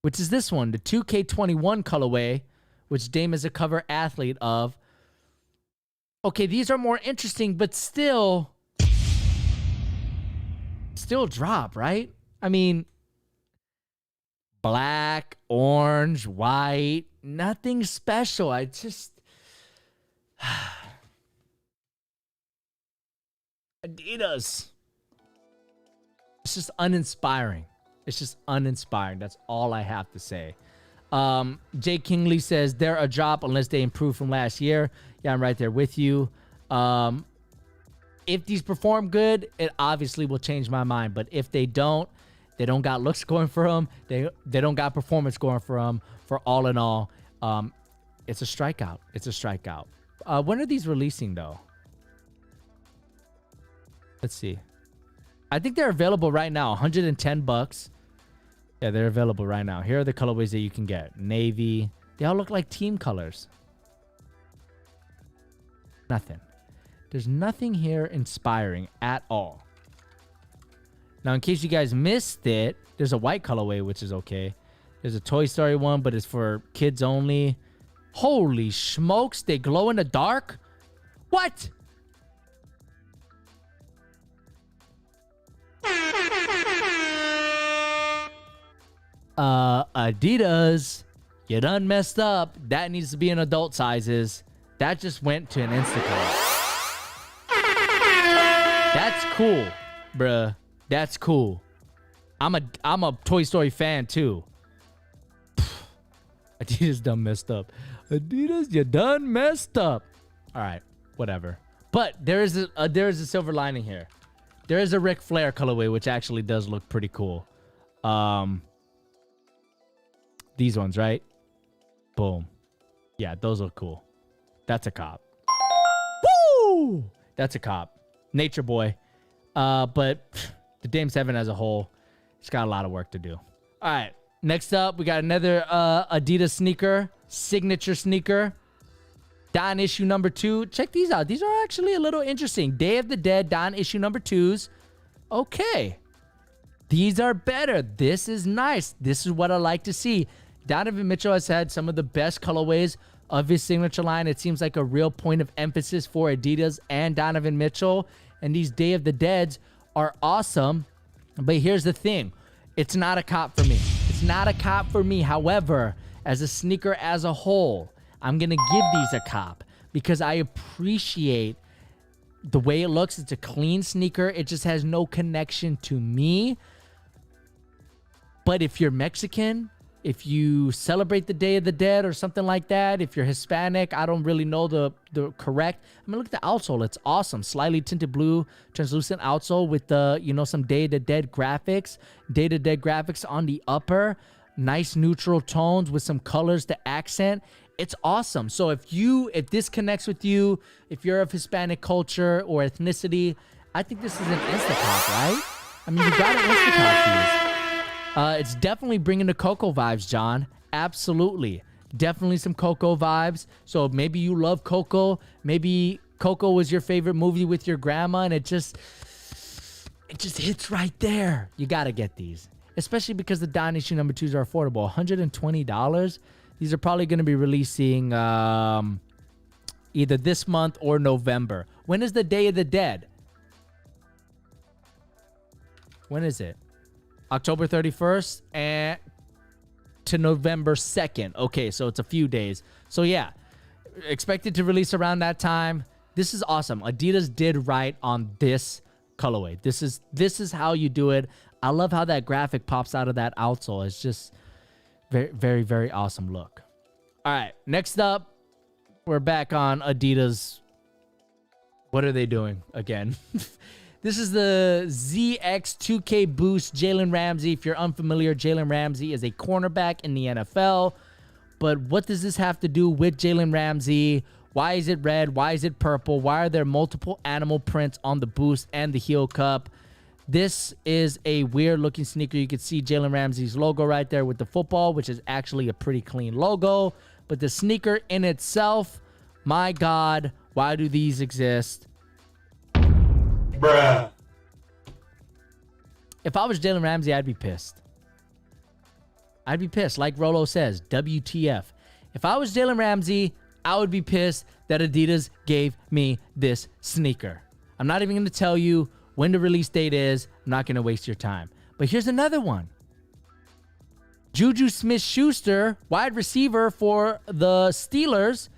which is this one, the 2K21 colorway, which Dame is a cover athlete of. Okay, these are more interesting, but still drop, right? I mean, black, orange, white, nothing special. I just... Adidas. It's just uninspiring. It's just uninspiring. That's all I have to say. Jay Kingley says, they're a drop unless they improve from last year. Yeah, I'm right there with you. If these perform good, it obviously will change my mind. But if they don't got looks going for them. They don't got performance going for them. For all in all, it's a strikeout. It's a strikeout. When are these releasing, though? Let's see. I think they're available right now. $110. Yeah, they're available right now. Here are the colorways that you can get. Navy. They all look like team colors. Nothing. There's nothing here inspiring at all. Now, in case you guys missed it, there's a white colorway, which is okay. There's a Toy Story one, but it's for kids only. Holy smokes, they glow in the dark? What? Adidas, you done messed up. That needs to be in adult sizes. That just went to an Instacart. That's cool, bruh. That's cool. I'm a Toy Story fan too. Adidas done messed up. Adidas, you done messed up. All right, whatever. But there is a silver lining here. There is a Ric Flair colorway, which actually does look pretty cool. These ones, right? Boom. Yeah, those look cool. That's a cop. Woo! That's a cop. Nature boy. But the Dame 7 as a whole, it's got a lot of work to do. All right. Next up, we got another Adidas sneaker. Signature sneaker. Don issue number 2. Check these out. These are actually a little interesting. Day of the Dead Don issue number 2s. Okay. These are better. This is nice. This is what I like to see. Donovan Mitchell has had some of the best colorways of his signature line. It seems like a real point of emphasis for Adidas and Donovan Mitchell. And these Day of the Deads are awesome. But here's the thing. It's not a cop for me. It's not a cop for me. However, as a sneaker as a whole, I'm going to give these a cop because I appreciate the way it looks. It's a clean sneaker. It just has no connection to me. But if you're Mexican, if you celebrate the Day of the Dead or something like that, if you're Hispanic, I don't really know the correct. I mean, look at the outsole. It's awesome. Slightly tinted blue, translucent outsole with the, you know, some Day of the Dead graphics. Day of the Dead graphics on the upper. Nice neutral tones with some colors to accent. It's awesome. So if this connects with you, if you're of Hispanic culture or ethnicity, I think this is an Instacop, right? I mean, you got to Instacop these. It's definitely bringing the Coco vibes, John. Absolutely. Definitely some Coco vibes. So maybe you love Coco. Maybe Coco was your favorite movie with your grandma, and it just hits right there. You got to get these, especially because the Dynasty number 2s are affordable. $120. These are probably going to be releasing either this month or November. When is the Day of the Dead? When is it? October 31st and to November 2nd. Okay, so it's a few days. So yeah, expected to release around that time. This is awesome. Adidas did right on this colorway. This is how you do it. I love how that graphic pops out of that outsole. It's just very, very, very awesome look. All right, next up, we're back on Adidas. What are they doing again? This is the ZX2K Boost Jalen Ramsey. If you're unfamiliar, Jalen Ramsey is a cornerback in the NFL. But what does this have to do with Jalen Ramsey? Why is it red? Why is it purple? Why are there multiple animal prints on the Boost and the heel cup? This is a weird looking sneaker. You can see Jalen Ramsey's logo right there with the football, which is actually a pretty clean logo. But the sneaker in itself, my God, why do these exist? Bruh. If I was Jalen Ramsey, I'd be pissed. I'd be pissed. Like Rolo says, WTF. If I was Jalen Ramsey, I would be pissed that Adidas gave me this sneaker. I'm not even going to tell you when the release date is. I'm not going to waste your time. But here's another one. Juju Smith-Schuster, wide receiver for the Steelers.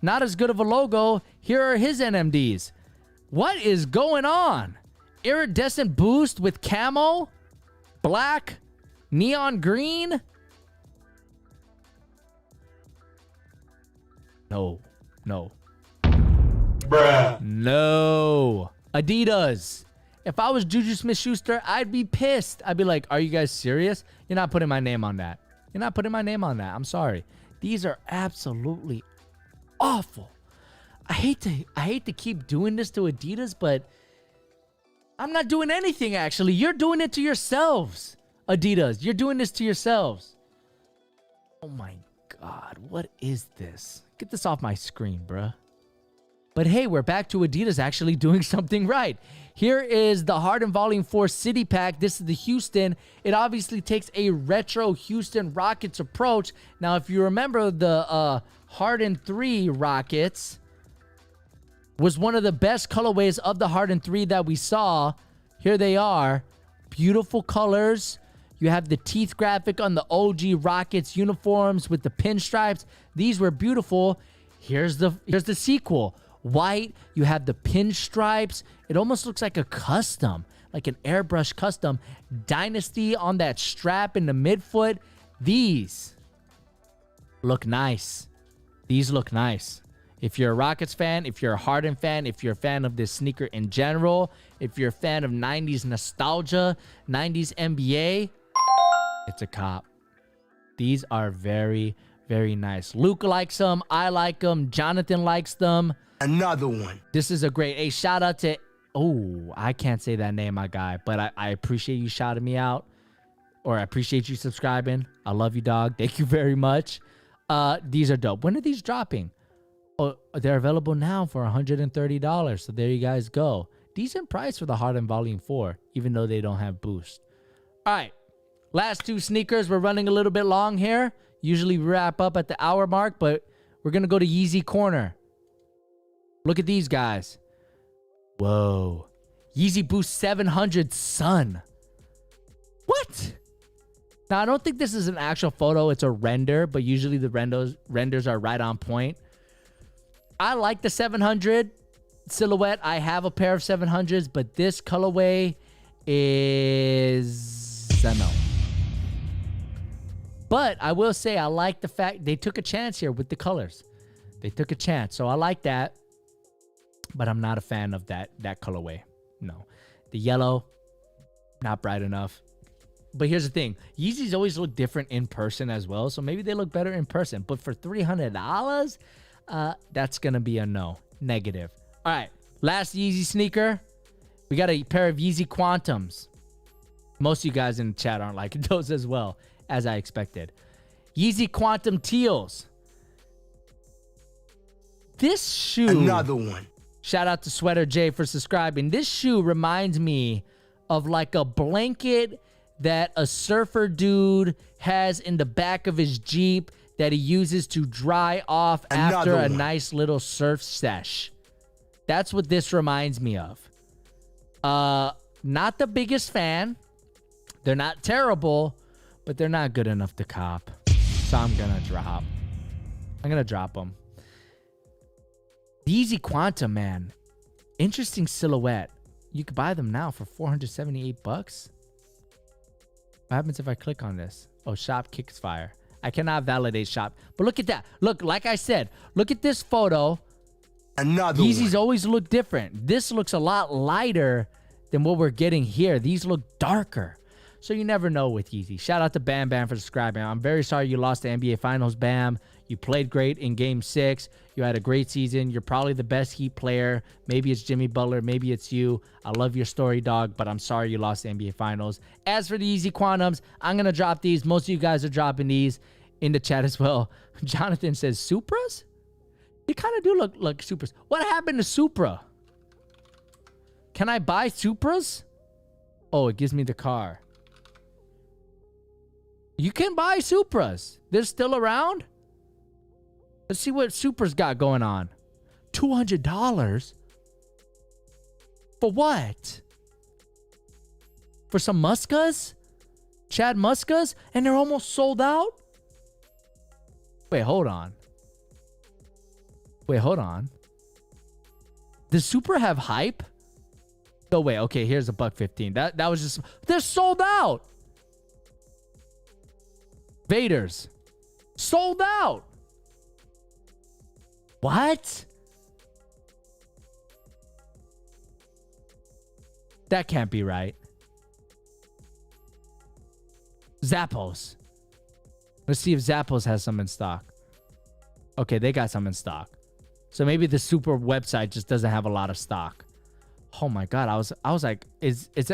Not as good of a logo. Here are his NMDs. What is going on? Iridescent Boost with camo, black, neon green. No. Bruh. No. Adidas. If I was Juju Smith-Schuster, I'd be pissed. I'd be like, are you guys serious? You're not putting my name on that. You're not putting my name on that. I'm sorry. These are absolutely awful. I hate to keep doing this to Adidas, but I'm not doing anything, actually. You're doing it to yourselves, Adidas. You're doing this to yourselves. Oh, my God. What is this? Get this off my screen, bruh. But hey, we're back to Adidas actually doing something right. Here is the Harden Volume 4 City Pack. This is the Houston. It obviously takes a retro Houston Rockets approach. Now, if you remember the Harden 3 Rockets was one of the best colorways of the Harden 3 that we saw. Here they are. Beautiful colors. You have the teeth graphic on the OG Rockets uniforms with the pinstripes. These were beautiful. Here's the sequel. White, you have the pinstripes. It almost looks like a custom, like an airbrush custom. Dynasty on that strap in the midfoot. These look nice. These look nice. If you're a Rockets fan, if you're a Harden fan, if you're a fan of this sneaker in general, if you're a fan of 90s nostalgia, 90s NBA, it's a cop. These are very, very nice. Luke likes them. I like them. Jonathan likes them. Another one. This is a great, hey, shout out to, oh, I can't say that name, my guy, but I appreciate you shouting me out, or I appreciate you subscribing. I love you, dog. Thank you very much. These are dope. When are these dropping? Oh, they're available now for $130. So there you guys go. Decent price for the Harden Volume 4, even though they don't have Boost. All right. Last two sneakers. We're running a little bit long here. Usually we wrap up at the hour mark, but we're going to go to Yeezy Corner. Look at these guys. Whoa. Yeezy Boost 700 Sun. What? Now, I don't think this is an actual photo. It's a render, but usually the renders are right on point. I like the 700 silhouette. I have a pair of 700s, but this colorway is a no. But I will say I like the fact they took a chance here with the colors. They took a chance, so I like that. But I'm not a fan of that colorway. No. The yellow, not bright enough. But here's the thing. Yeezys always look different in person as well, so maybe they look better in person. But for $300, that's going to be a no. Negative. All right. Last Yeezy sneaker. We got a pair of Yeezy Quantums. Most of you guys in the chat aren't liking those as well, as I expected. Yeezy Quantum Teals. This shoe. Another one. Shout out to Sweater J for subscribing. This shoe reminds me of like a blanket that a surfer dude has in the back of his Jeep that he uses to dry off after a nice little surf sesh. That's what this reminds me of. Not the biggest fan. They're not terrible, but they're not good enough to cop. So I'm going to drop them. The Yeezy Quantum, man. Interesting silhouette. You could buy them now for $478. What happens if I click on this? Oh, shop kicks fire. I cannot validate shop. But look at that. Look, like I said, look at this photo. Another Yeezys one. always look different. This looks a lot lighter than what we're getting here. These look darker. So you never know with Yeezy. Shout out to Bam Bam for subscribing. I'm very sorry you lost the NBA Finals, Bam. You played great in Game 6. You had a great season. You're probably the best Heat player. Maybe it's Jimmy Butler. Maybe it's you. I love your story, dog, but I'm sorry you lost the NBA Finals. As for the Yeezy Quantums, I'm going to drop these. Most of you guys are dropping these in the chat as well. Jonathan says, Supras? They kind of do look like Supras. What happened to Supra? Can I buy Supras? Oh, it gives me the car. You can buy Supras. They're still around? Let's see what Supra's got going on. $200? For what? For some Muskas? Chad Muskas? And they're almost sold out? Wait, hold on. Does Supra have hype? Oh, wait. Okay, here's a $1.15. That was just... They're sold out! Vaders. Sold out! What? That can't be right. Zappos. Let's see if Zappos has some in stock. Okay, they got some in stock. So maybe the Super website just doesn't have a lot of stock. Oh my god, I was like,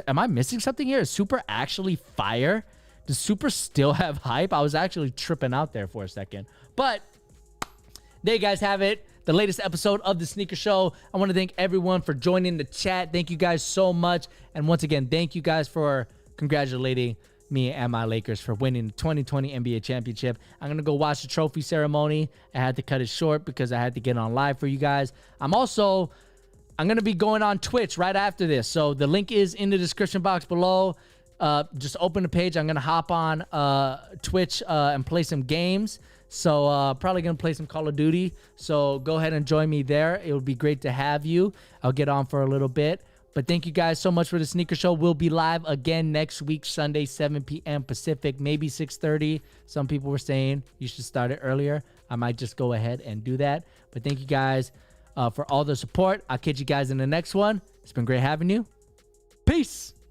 am I missing something here? Is Super actually fire? Does Super still have hype? I was actually tripping out there for a second. But there you guys have it. The latest episode of The Sneaker Show. I want to thank everyone for joining the chat. Thank you guys so much. And once again, thank you guys for congratulating me and my Lakers for winning the 2020 NBA championship. I'm going to go watch the trophy ceremony. I had to cut it short because I had to get on live for you guys. I'm going to be going on Twitch right after this. So the link is in the description box below. Just open the page. I'm going to hop on Twitch and play some games. So probably going to play some Call of Duty. So go ahead and join me there. It would be great to have you. I'll get on for a little bit. But thank you guys so much for the Sneaker Show. We'll be live again next week, Sunday, 7 p.m. Pacific, maybe 6:30. Some people were saying you should start it earlier. I might just go ahead and do that. But thank you guys for all the support. I'll catch you guys in the next one. It's been great having you. Peace.